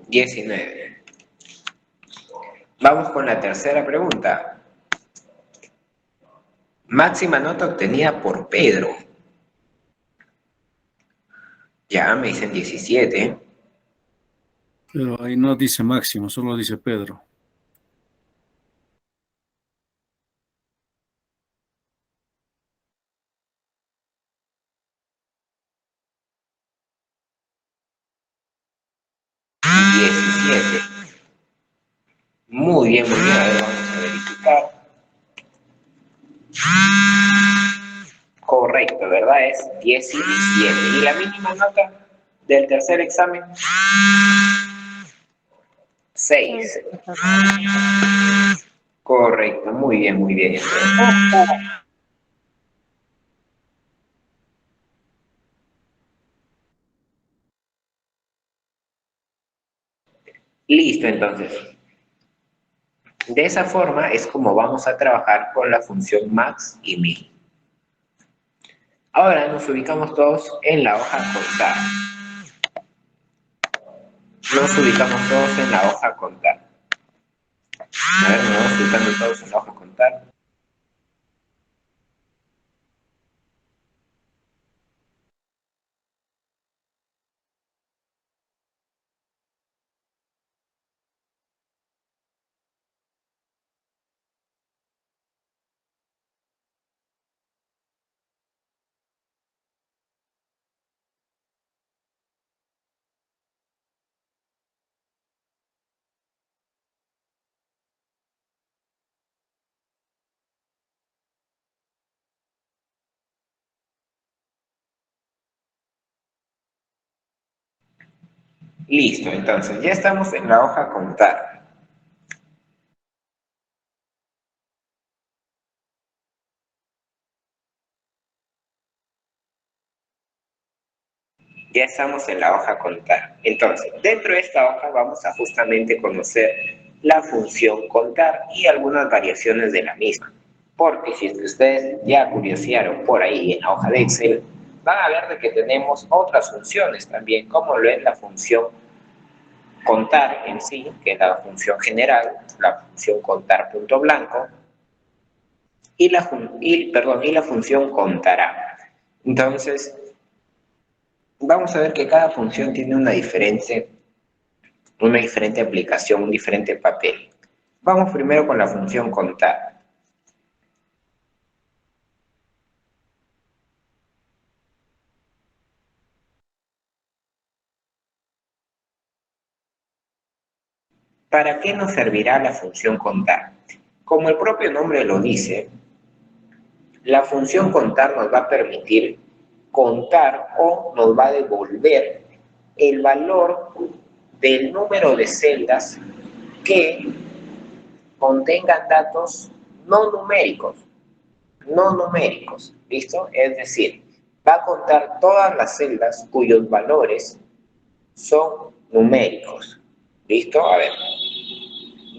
19. Vamos con la tercera pregunta. Máxima nota obtenida por Pedro. Ya, me dicen 17. Pero ahí no dice Máximo, solo dice Pedro. Muy bien, muy bien. A ver, vamos a verificar. Correcto, ¿verdad? Es 17. ¿Y la mínima nota del tercer examen? 6. Correcto, muy bien, muy bien. Listo, entonces. De esa forma es como vamos a trabajar con la función max y min. Ahora nos ubicamos todos en la hoja contar. Nos ubicamos todos en la hoja contar. A ver, nos vamos ubicando todos en la hoja contar. Listo, entonces ya estamos en la hoja contar. Ya estamos en la hoja contar. Entonces, dentro de esta hoja vamos a justamente conocer la función contar y algunas variaciones de la misma. Porque si ustedes ya curiosearon por ahí en la hoja de Excel, van a ver de que tenemos otras funciones también, como lo es la función contar en sí, que es la función general, la función contar punto blanco, y la función contará. Entonces, vamos a ver que cada función tiene una diferente aplicación, un diferente papel. Vamos primero con la función contar. ¿Para qué nos servirá la función contar? Como el propio nombre lo dice, la función contar nos va a permitir contar o nos va a devolver el valor del número de celdas que contengan datos no numéricos, ¿listo? Es decir, va a contar todas las celdas cuyos valores son numéricos, ¿listo? A ver,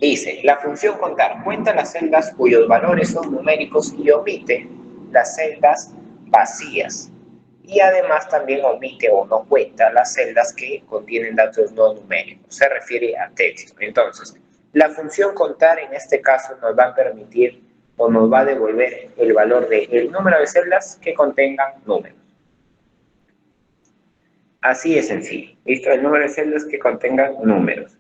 dice, la función contar cuenta las celdas cuyos valores son numéricos y omite las celdas vacías. Y además también omite o no cuenta las celdas que contienen datos no numéricos. Se refiere a texto. Entonces, la función contar en este caso nos va a permitir o nos va a devolver el valor del número de celdas que contengan números. Así de sencillo. ¿Listo? El número de celdas que contengan números.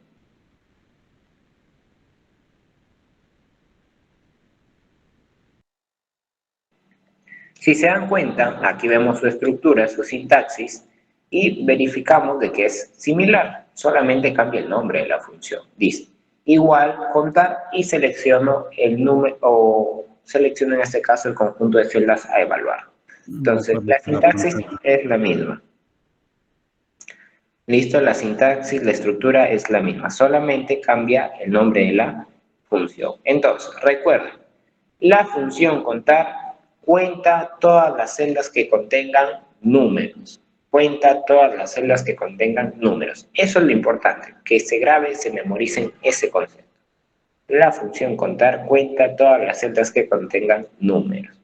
Si se dan cuenta, aquí vemos su estructura, su sintaxis, y verificamos de que es similar, solamente cambia el nombre de la función. Dice, igual, contar, y selecciono el número, o selecciono en este caso el conjunto de celdas a evaluar. Entonces, la sintaxis es la misma. Listo, la sintaxis, la estructura es la misma, solamente cambia el nombre de la función. Entonces, recuerden, la función contar cuenta todas las celdas que contengan números. Cuenta todas las celdas que contengan números. Eso es lo importante, que se grabe, se memoricen ese concepto. La función contar cuenta todas las celdas que contengan números.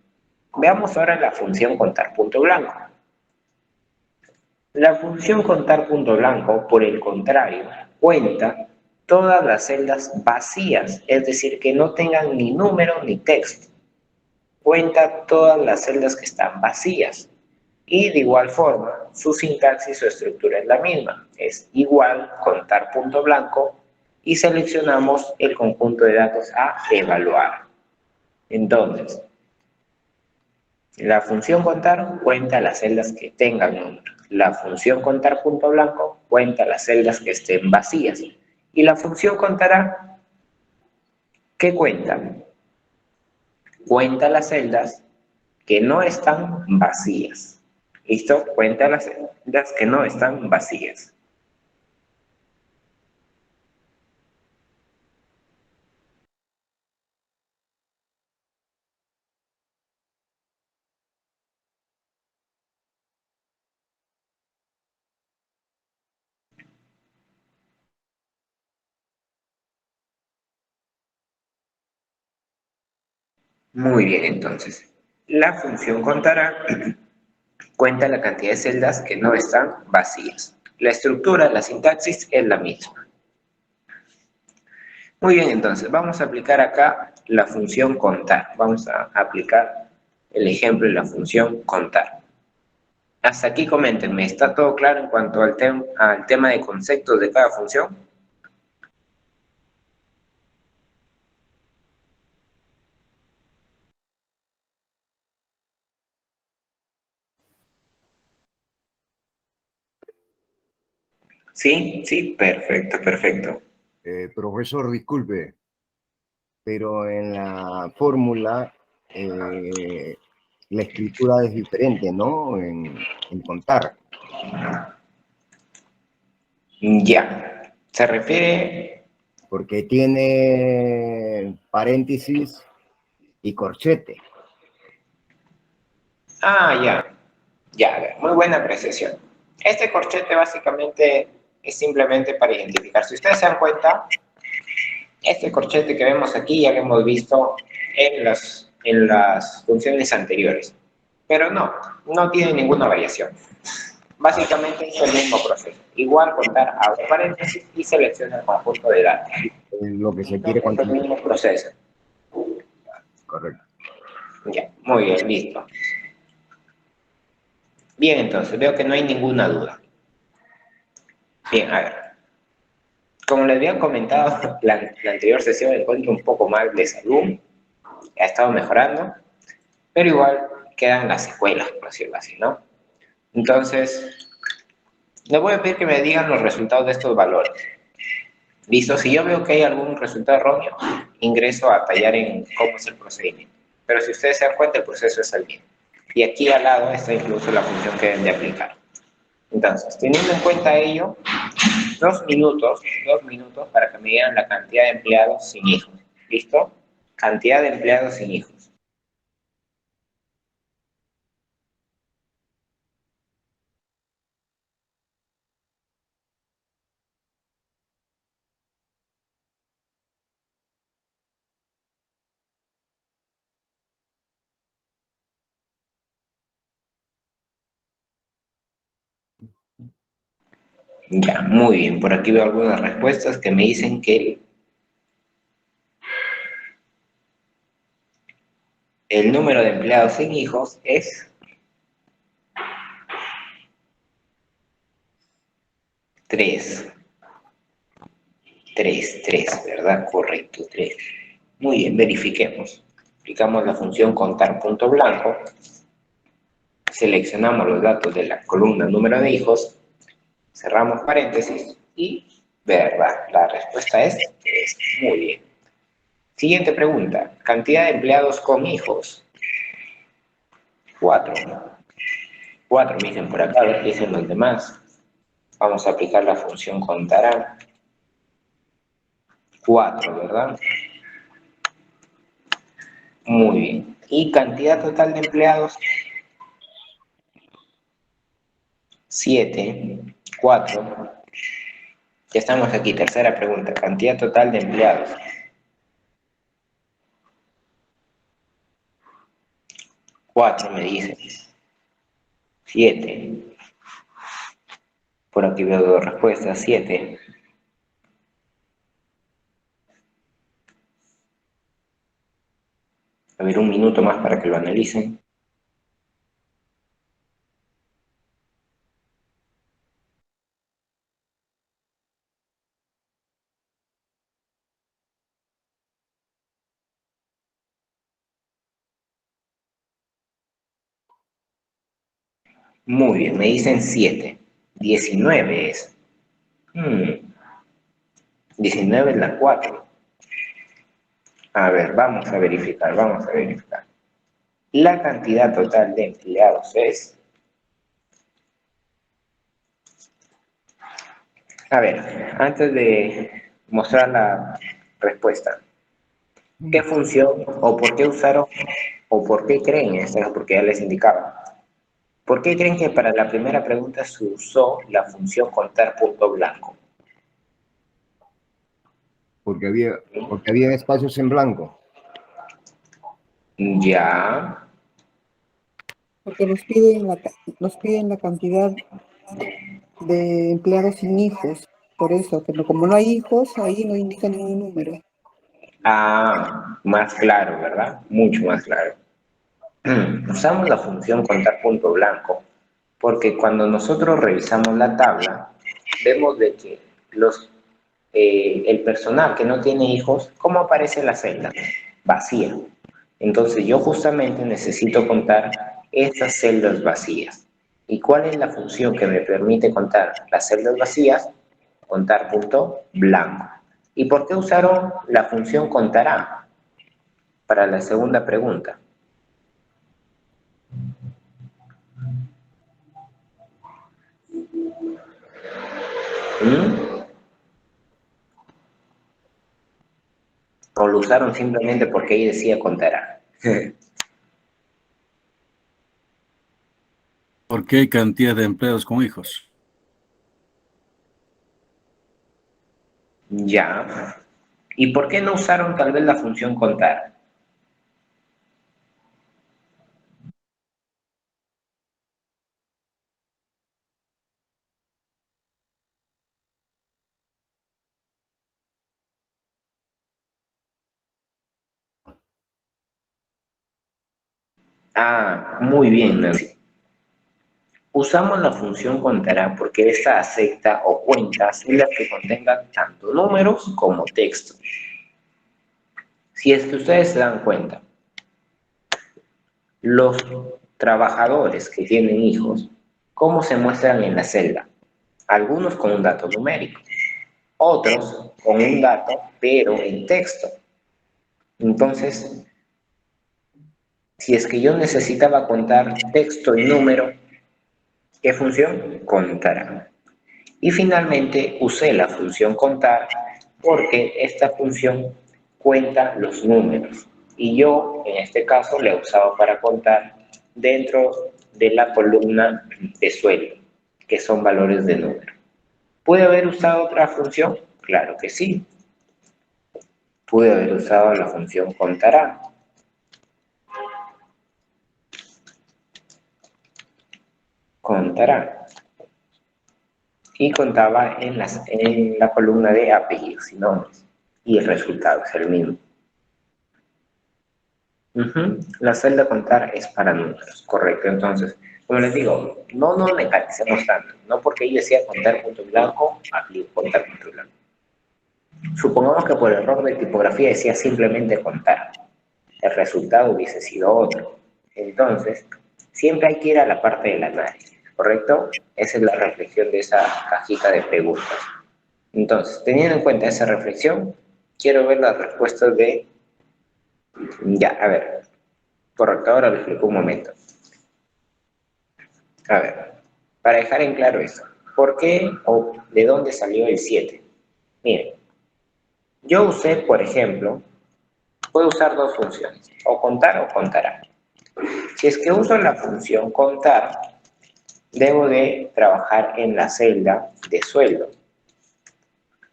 Veamos ahora la función contar punto blanco. La función contar punto blanco, por el contrario, cuenta todas las celdas vacías, es decir, que no tengan ni número ni texto. Cuenta todas las celdas que están vacías. Y de igual forma, su sintaxis o estructura es la misma. Es igual contar punto blanco y seleccionamos el conjunto de datos a evaluar. Entonces, la función contar cuenta las celdas que tengan número. La función contar punto blanco cuenta las celdas que estén vacías. Y la función contará, ¿qué cuenta? Cuenta las celdas que no están vacías. ¿Listo? Cuenta las celdas que no están vacías. Muy bien, entonces. La función contará cuenta la cantidad de celdas que no están vacías. La estructura, la sintaxis es la misma. Muy bien, entonces vamos a aplicar acá la función contar. Vamos a aplicar el ejemplo de la función contar. Hasta aquí coméntenme, ¿está todo claro en cuanto al tema de conceptos de cada función? ¿Sí? Sí, perfecto, perfecto. Profesor, disculpe, pero en la fórmula la escritura es diferente, ¿no? En contar. Ya. Se refiere... Porque tiene paréntesis y corchete. Ah, ya. Ya, muy buena apreciación. Este corchete básicamente es simplemente para identificar. Si ustedes se dan cuenta, este corchete que vemos aquí ya lo hemos visto en las funciones anteriores. Pero no tiene ninguna variación. Básicamente es el mismo proceso. Igual contar abre paréntesis y selecciona el conjunto de datos. Lo que se Listo, quiere es el contar. mismo proceso. Correcto. Ya, muy bien, listo. Bien, entonces veo que no hay ninguna duda. Bien, a ver. Como les había comentado la anterior sesión, encuentro un poco mal de salud. Ha estado mejorando, pero igual quedan las secuelas, por decirlo así, ¿no? Entonces, les voy a pedir que me digan los resultados de estos valores. Listo, si yo veo que hay algún resultado erróneo, ingreso a tallar en cómo es el procedimiento. Pero si ustedes se dan cuenta, el proceso es el mismo. Y aquí al lado está incluso la función que deben de aplicar. Entonces, teniendo en cuenta ello, 2 minutos para que me digan la cantidad de empleados sin hijos. ¿Listo? Cantidad de empleados sin hijos. Ya, muy bien. Por aquí veo algunas respuestas que me dicen que el número de empleados sin hijos es 3. 3, ¿verdad? Correcto, 3. Muy bien, verifiquemos. Aplicamos la función contar punto blanco. Seleccionamos los datos de la columna número de hijos. Cerramos paréntesis y, ¿verdad? La respuesta es 3. Muy bien. Siguiente pregunta. Cantidad de empleados con hijos. 4. 4 me dicen por acá, a ver qué dicen los demás. Vamos a aplicar la función contará. 4, ¿verdad? Muy bien. ¿Y cantidad total de empleados? 7, 4. Ya estamos aquí, tercera pregunta. Cantidad total de empleados. 4 me dicen. 7. aquí veo dos respuestas, 7. A ver, un minuto más para que lo analicen. Muy bien, me dicen 7. 19 es. 19 es la 4. A ver, vamos a verificar, vamos a verificar. La cantidad total de empleados es... A ver, antes de mostrar la respuesta, ¿qué función o por qué usaron o por qué creen esto? Porque ya les indicaba. ¿Por qué creen que para la primera pregunta se usó la función contar punto blanco? Porque había espacios en blanco. Ya. Porque nos piden la cantidad de empleados sin hijos. Por eso, pero como no hay hijos, ahí no indica ningún número. Ah, más claro, ¿verdad? Mucho más claro. Usamos la función contar punto blanco porque cuando nosotros revisamos la tabla, vemos de que el personal que no tiene hijos, ¿cómo aparece la celda? Vacía. Entonces yo justamente necesito contar estas celdas vacías. ¿Y cuál es la función que me permite contar las celdas vacías? Contar punto blanco. ¿Y por qué usaron la función contará para la segunda pregunta? ¿O lo usaron simplemente porque ahí decía contará? ¿Por qué hay cantidad de empleados con hijos? Ya. ¿Y por qué no usaron tal vez la función contar? Ah, muy bien, Nancy. Usamos la función contará porque esta acepta o cuenta celdas que contengan tanto números como texto. Si es que ustedes se dan cuenta, los trabajadores que tienen hijos, ¿cómo se muestran en la celda? Algunos con un dato numérico, otros con un dato pero en texto. Entonces, si es que yo necesitaba contar texto y número, ¿qué función? Contará. Y finalmente usé la función contar porque esta función cuenta los números. Y yo, en este caso, la he usado para contar dentro de la columna de sueldo, que son valores de número. ¿Pude haber usado otra función? Claro que sí. Pude haber usado la función contará. Contará. Y contaba en la columna de apellidos y nombres. Y el resultado es el mismo. La celda contar es para números, correcto. Entonces, como les digo, no nos mecanicemos tanto. No porque yo decía contar punto blanco, aplico contar punto blanco. Supongamos que por error de tipografía decía simplemente contar. El resultado hubiese sido otro. Entonces, siempre hay que ir a la parte del análisis, ¿correcto? Esa es la reflexión de esa cajita de preguntas. Entonces, teniendo en cuenta esa reflexión, quiero ver las respuestas de... Ya, a ver. Correcto, ahora lo explico un momento. A ver, para dejar en claro esto, ¿por qué o de dónde salió el 7? Miren, yo usé, por ejemplo, puedo usar dos funciones, o contar o contará. Si es que uso la función contar, debo de trabajar en la celda de sueldo.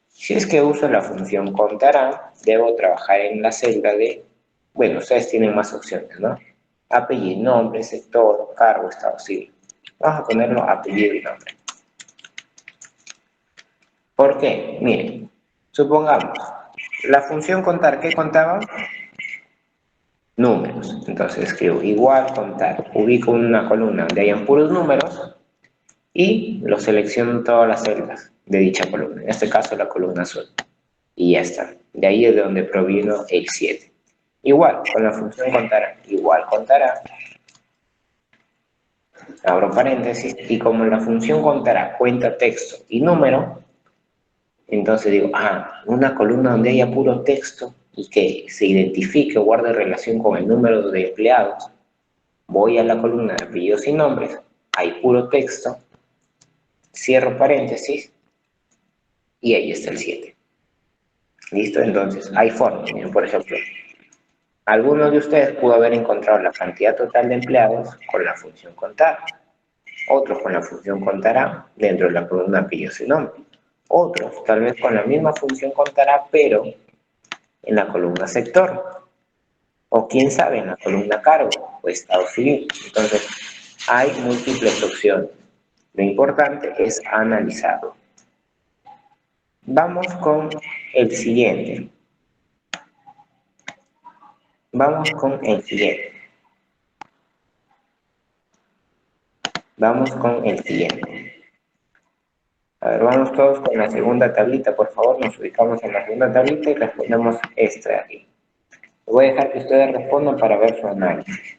Si es que uso la función contará, debo trabajar en la celda de, bueno, ustedes tienen más opciones, ¿no? Apellido, nombre, sector, cargo, estado civil. Vamos a ponerlo apellido y nombre. ¿Por qué? Miren, supongamos, la función contar, ¿qué contaba? Números. Entonces escribo igual contar, ubico una columna donde hayan puros números y lo selecciono en todas las celdas de dicha columna, en este caso la columna azul. Y ya está. De ahí es de donde provino el 7. Igual, con la función contará, igual contará, abro paréntesis, y como la función contará cuenta texto y número, entonces digo, una columna donde haya puro texto y que se identifique o guarde relación con el número de empleados, voy a la columna de apellidos y nombres, hay puro texto, cierro paréntesis y ahí está el 7. ¿Listo? Entonces, hay formas. Por ejemplo, alguno de ustedes pudo haber encontrado la cantidad total de empleados con la función contar, otros con la función contará dentro de la columna apellidos y nombres, otros tal vez con la misma función contará pero en la columna sector, o quién sabe en la columna cargo o estado civil. Entonces hay múltiples opciones, lo importante es analizarlo. Vamos con el siguiente. Vamos con el siguiente. Vamos con el siguiente. A ver, vamos todos con la segunda tablita, por favor. Nos ubicamos en la segunda tablita y respondemos esta de aquí. Voy a dejar que ustedes respondan para ver su análisis.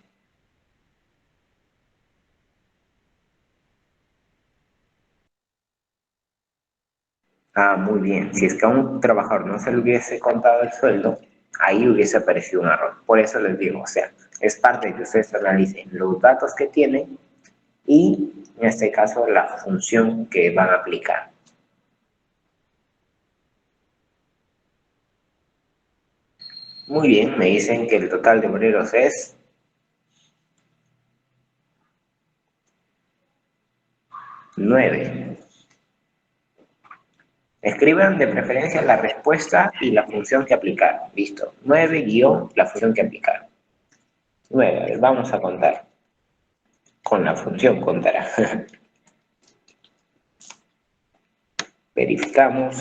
Muy bien. Si es que a un trabajador no se le hubiese contado el sueldo, ahí hubiese aparecido un error. Por eso les digo, o sea, es parte de que ustedes analicen los datos que tienen y, en este caso, la función que van a aplicar. Muy bien, me dicen que el total de obreros es 9. Escriban de preferencia la respuesta y la función que aplicar. Listo. 9 guión la función que aplicar. 9, a ver, vamos a contar. Con la función contará. Verificamos.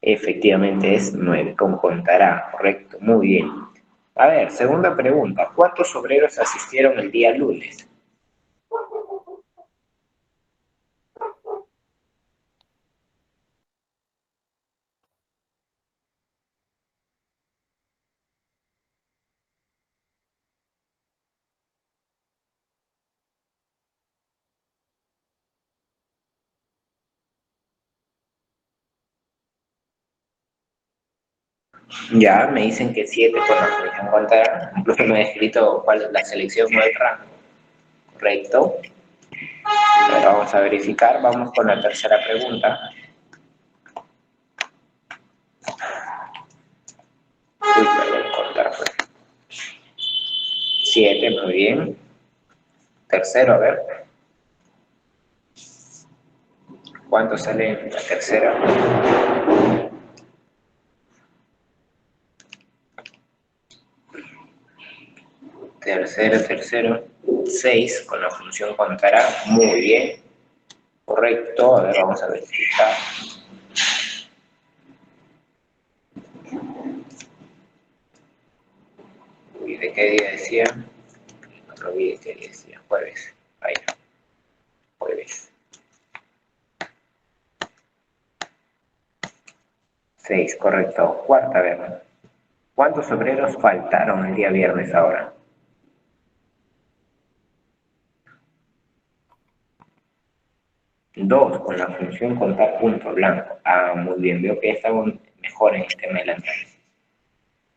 Efectivamente es 9, con contará, correcto, muy bien. A ver, segunda pregunta. ¿Cuántos obreros asistieron el día lunes? Ya, me dicen que 7 con la función contará. Incluso me he escrito cuál es la selección o el rango. Correcto. Ahora vamos a verificar. Vamos con la tercera pregunta. Uy, perdón, contar pues. 7, muy bien. Tercero, a ver. ¿Cuánto sale en la tercera? Tercero. 6 con la función contará. Muy bien. Correcto. A ver, vamos a verificar. Uy, ¿de qué día decía? No lo vi de qué día decía. Jueves. Ahí. Jueves. 6, correcto. Cuarta, vez. ¿Cuántos obreros faltaron el día viernes ahora? 2 con la función contar punto blanco. Muy bien, veo que estamos mejor en el tema del análisis.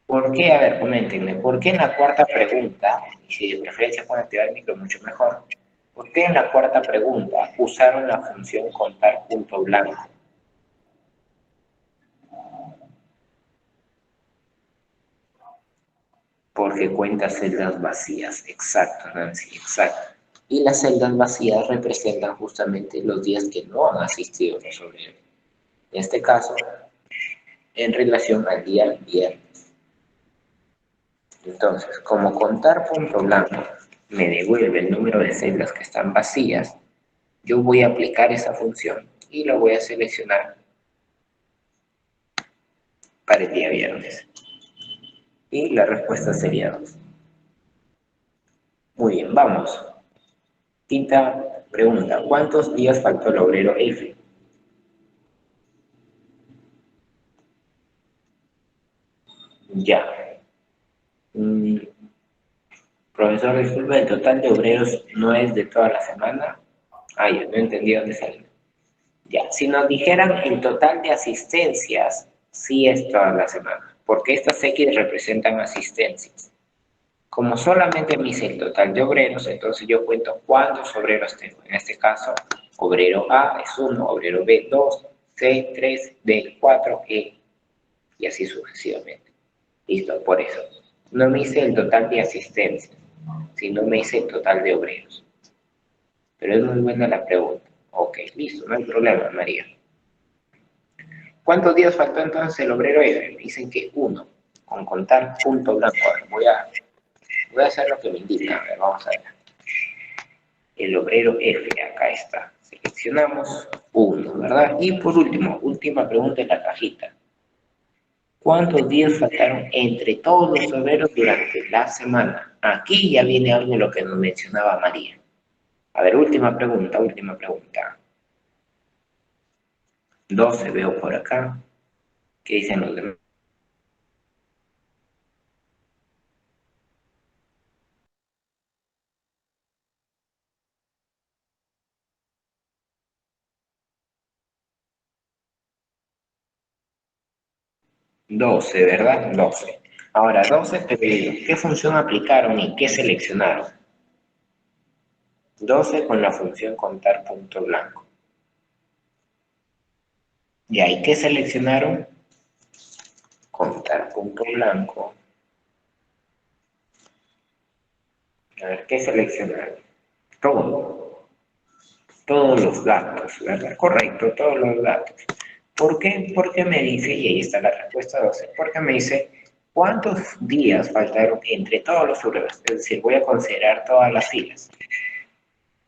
¿Por qué? A ver, coméntenme. ¿Por qué en la cuarta pregunta, y si de preferencia pueden activar el micro mucho mejor, por qué en la cuarta pregunta usaron la función contar punto blanco? Porque cuenta celdas vacías. Exacto, Nancy, exacto. Y las celdas vacías representan justamente los días que no han asistido los obreros. En este caso, en relación al día viernes. Entonces, como contar punto blanco me devuelve el número de celdas que están vacías, yo voy a aplicar esa función y lo voy a seleccionar para el día viernes. Y la respuesta sería 2. Muy bien, vamos. Quinta pregunta. ¿Cuántos días faltó el obrero F? Ya. Profesor, disculpe, ¿el total de obreros no es de toda la semana? Ah, ya, no entendí dónde salió. Ya, si nos dijeran el total de asistencias, sí es toda la semana, porque estas X representan asistencias. Como solamente me hice el total de obreros, entonces yo cuento cuántos obreros tengo. En este caso, obrero A es 1, obrero B 2, C 3, D 4, E, y así sucesivamente. Listo, por eso. No me hice el total de asistencias, sino me hice el total de obreros. Pero es muy buena la pregunta. Ok, listo, no hay problema, María. ¿Cuántos días faltó entonces el obrero F? Me dicen que 1, con contar punto blanco. Voy a hacer lo que me indica. A ver, vamos a ver. El obrero F, acá está. Seleccionamos 1, ¿verdad? Y por último, última pregunta en la cajita. ¿Cuántos días faltaron entre todos los obreros durante la semana? Aquí ya viene algo de lo que nos mencionaba María. A ver, última pregunta, última pregunta. 12 veo por acá. ¿Qué dicen los demás? Doce, ¿verdad? 12. Ahora, 12 pedidos. ¿Qué función aplicaron y qué seleccionaron? 12 con la función contar punto blanco. ¿Y ahí qué seleccionaron? Contar punto blanco. A ver, ¿qué seleccionaron? Todo. Todos los datos, ¿verdad? Correcto, todos los datos. ¿Por qué? Porque me dice, y ahí está la respuesta 12, porque me dice cuántos días faltaron entre todos los obreros. Es decir, voy a considerar todas las filas.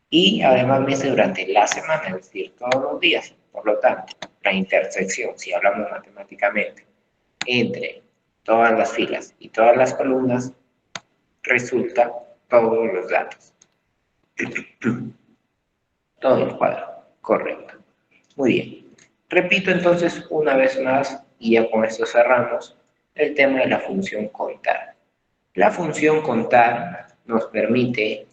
Y además me dice durante la semana, es decir, todos los días. Por lo tanto, la intersección, si hablamos matemáticamente, entre todas las filas y todas las columnas, resulta todos los datos. Todo el cuadro, correcto. Muy bien. Repito entonces una vez más, y ya con esto cerramos, el tema de la función contar. La función contar nos permite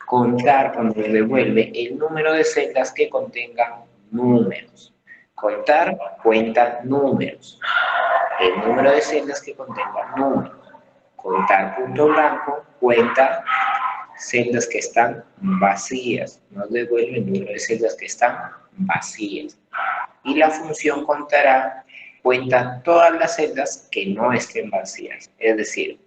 contar cuando nos devuelve el número de celdas que contengan números. Contar cuenta números. El número de celdas que contengan números. Contar punto blanco cuenta celdas que están vacías. Nos devuelve el número de celdas que están vacías. Y la función contará cuenta todas las celdas que no estén vacías. Es decir,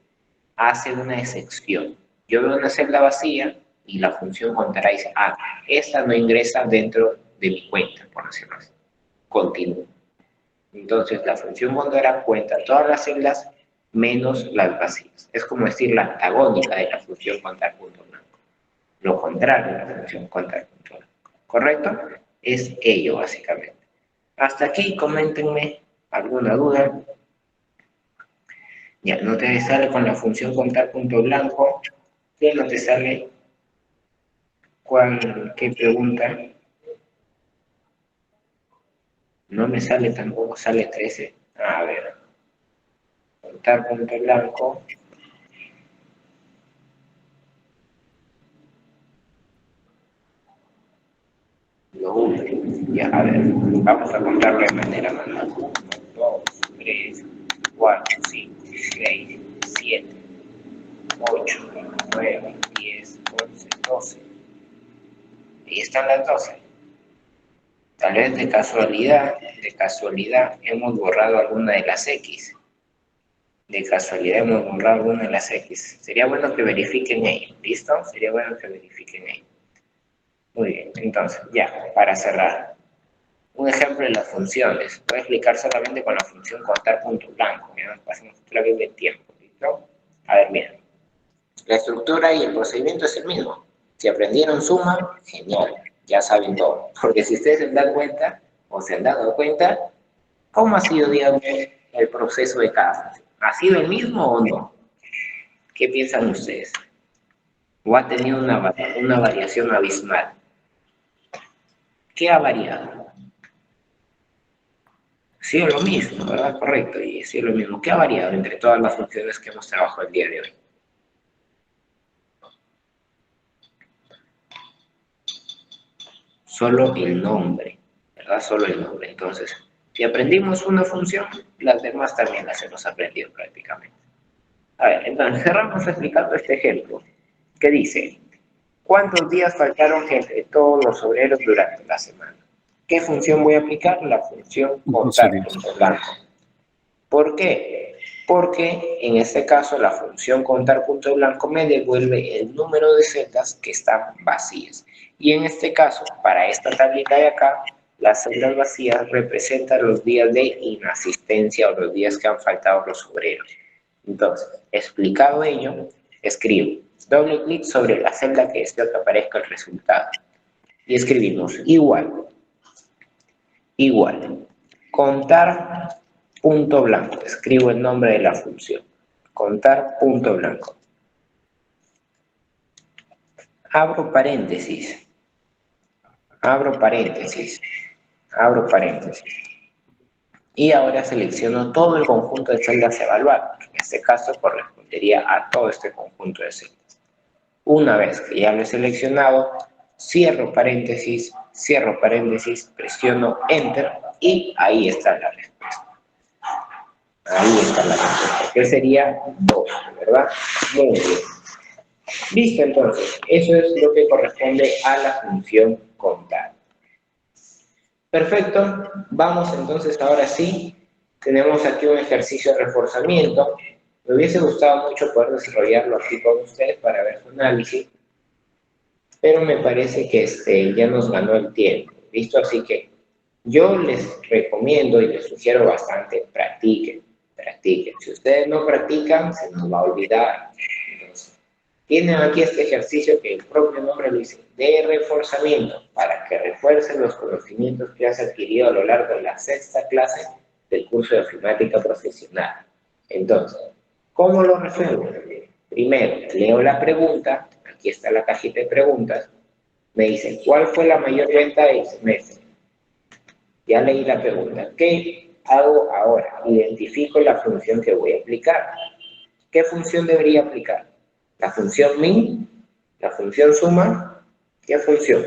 hace una excepción. Yo veo una celda vacía y la función contará y dice, ah, esta no ingresa dentro de mi cuenta, por decirlo así. Continúo. Entonces, la función contará cuenta todas las celdas menos las vacías. Es como decir la antagónica de la función contar punto blanco. Lo contrario de la función contar punto blanco. ¿Correcto? Es ello, básicamente. Hasta aquí, coméntenme alguna duda. Ya, no te sale con la función contar punto blanco. ¿Qué no te sale? ¿Qué pregunta? No me sale tampoco, sale 13. A ver. Contar punto blanco. Lo último. Ya, a ver. Vamos a contarlo de manera manual. 1, 2, 3, 4, 5, 6, 7, 8, 9, 10, 11, 12. Ahí están las 12. Tal vez de casualidad, hemos borrado alguna de las X. De casualidad hemos borrado alguna de las X. Sería bueno que verifiquen ello. ¿Listo? Sería bueno que verifiquen ello. Muy bien. Entonces, ya, para cerrar. Un ejemplo de las funciones. Voy a explicar solamente con la función contar punto blanco. Ya nos pasamos otra vez de tiempo. ¿Listo? A ver, miren. La estructura y el procedimiento es el mismo. Si aprendieron suma, genial. Ya saben todo. Porque si ustedes se dan cuenta, o se han dado cuenta, ¿cómo ha sido, digamos, el proceso de cada función? ¿Ha sido el mismo o no? ¿Qué piensan ustedes? ¿O ha tenido una variación abismal? ¿Qué ha variado? Ha sido lo mismo, ¿verdad? Correcto, y ha sido lo mismo. ¿Qué ha variado entre todas las funciones que hemos trabajado el día de hoy? Solo el nombre, ¿verdad? Solo el nombre. Entonces, si aprendimos una función, las demás también las hemos aprendido prácticamente. A ver, entonces cerramos explicando este ejemplo, que dice, ¿cuántos días faltaron entre todos los obreros durante la semana? ¿Qué función voy a aplicar? La función contar punto blanco. ¿Por qué? Porque en este caso la función contar punto blanco me devuelve el número de celdas que están vacías. Y en este caso, para esta tablita de acá, las celdas vacías representan los días de inasistencia o los días que han faltado los obreros. Entonces, explicado ello, escribo doble clic sobre la celda que deseo que aparezca el resultado. Y escribimos igual, contar punto blanco. Escribo el nombre de la función. Contar punto blanco. Abro paréntesis. Y ahora selecciono todo el conjunto de celdas a evaluar. En este caso correspondería a todo este conjunto de celdas. Una vez que ya lo he seleccionado, cierro paréntesis, presiono Enter y ahí está la respuesta. Que sería 2, ¿verdad? Muy bien. Listo, entonces, eso es lo que corresponde a la función contar. Perfecto, vamos entonces ahora sí, tenemos aquí un ejercicio de reforzamiento. Me hubiese gustado mucho poder desarrollarlo aquí con ustedes para ver su análisis, pero me parece que ya nos ganó el tiempo, ¿listo? Así que yo les recomiendo y les sugiero bastante, practiquen. Si ustedes no practican, se nos va a olvidar. Entonces, tienen aquí este ejercicio que el propio nombre lo dice, de reforzamiento, para que refuercen los conocimientos que has adquirido a lo largo de la 6ª clase del curso de ofimática profesional. Entonces, ¿cómo lo resuelvo? Primero, leo la pregunta, aquí está la cajita de preguntas, me dicen, ¿cuál fue la mayor venta del semestre? Ya leí la pregunta, ¿qué hago ahora? Identifico la función que voy a aplicar. ¿Qué función debería aplicar? ¿La función min? ¿La función suma? ¿Qué función?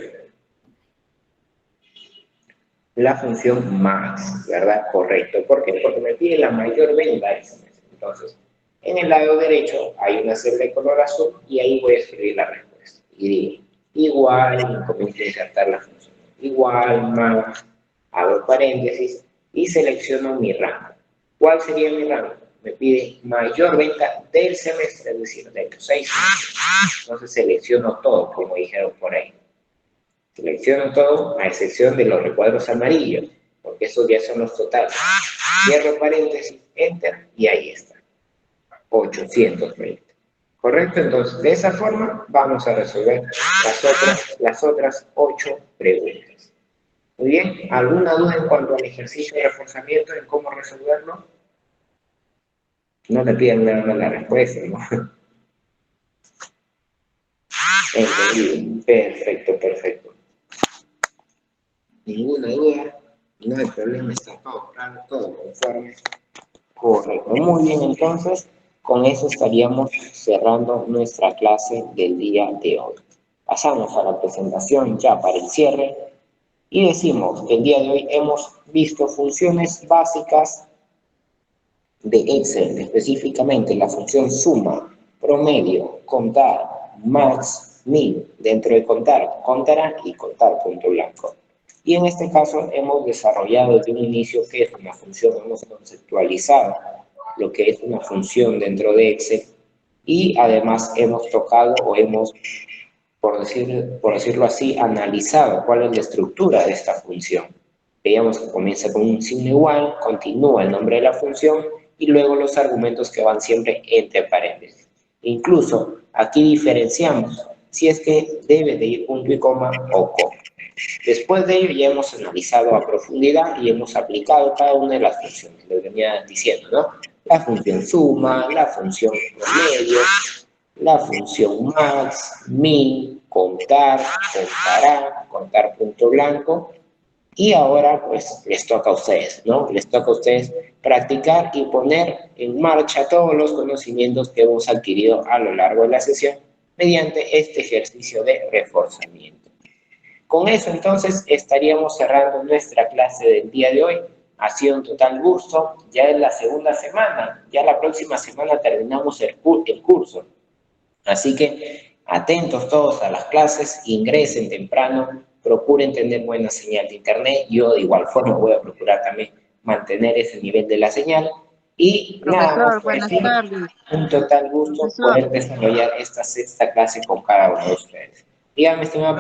La función max, ¿verdad? Correcto. ¿Por qué? Porque me pide la mayor venta del semestre. Entonces, en el lado derecho hay una celda de color azul y ahí voy a escribir la respuesta. Y digo, igual, y comienzo a insertar la función. Igual, max, abro paréntesis y selecciono mi rango. ¿Cuál sería mi rango? Me pide mayor venta del semestre, es decir, de los 6 meses. Entonces selecciono todo, como dijeron por ahí. Selecciono todo, a excepción de los recuadros amarillos, porque esos ya son los totales. Cierro paréntesis, enter, y ahí está. 820. ¿Correcto? Entonces, de esa forma vamos a resolver las otras 8 preguntas. Muy bien, ¿alguna duda en cuanto al ejercicio de reforzamiento, en cómo resolverlo? No le pidan nada más la respuesta, ¿no? Entendido. Perfecto. Ninguna duda, no hay problema, está todo conforme. Correcto. Muy bien, entonces, con eso estaríamos cerrando nuestra clase del día de hoy. Pasamos a la presentación ya para el cierre y decimos que el día de hoy hemos visto funciones básicas de Excel, específicamente la función suma, promedio, contar, max, min, dentro de contar, contará y contar punto blanco. Y en este caso hemos desarrollado desde un inicio qué es una función, hemos conceptualizado lo que es una función dentro de Excel y además hemos tocado o hemos, por decirlo así, analizado cuál es la estructura de esta función. Veíamos que comienza con un signo igual, continúa el nombre de la función y luego los argumentos que van siempre entre paréntesis. Incluso aquí diferenciamos si es que debe de ir punto y coma o coma. Después de ello ya hemos analizado a profundidad y hemos aplicado cada una de las funciones, lo venía diciendo, ¿no? La función suma, la función promedio, la función max, min, contar, comparar, contar punto blanco. Y ahora, pues, les toca a ustedes, ¿no? Les toca a ustedes practicar y poner en marcha todos los conocimientos que hemos adquirido a lo largo de la sesión mediante este ejercicio de reforzamiento. Con eso, entonces, estaríamos cerrando nuestra clase del día de hoy. Ha sido un total gusto. Ya es la segunda semana. Ya la próxima semana terminamos el curso. Así que atentos todos a las clases, ingresen temprano, procuren tener buena señal de internet. Yo de igual forma voy a procurar también mantener ese nivel de la señal. Y nada, Profesor, pues, buenas sí, tardes. un total gusto Profesor. poder desarrollar esta sexta clase con cada uno de ustedes. Dígame, estimada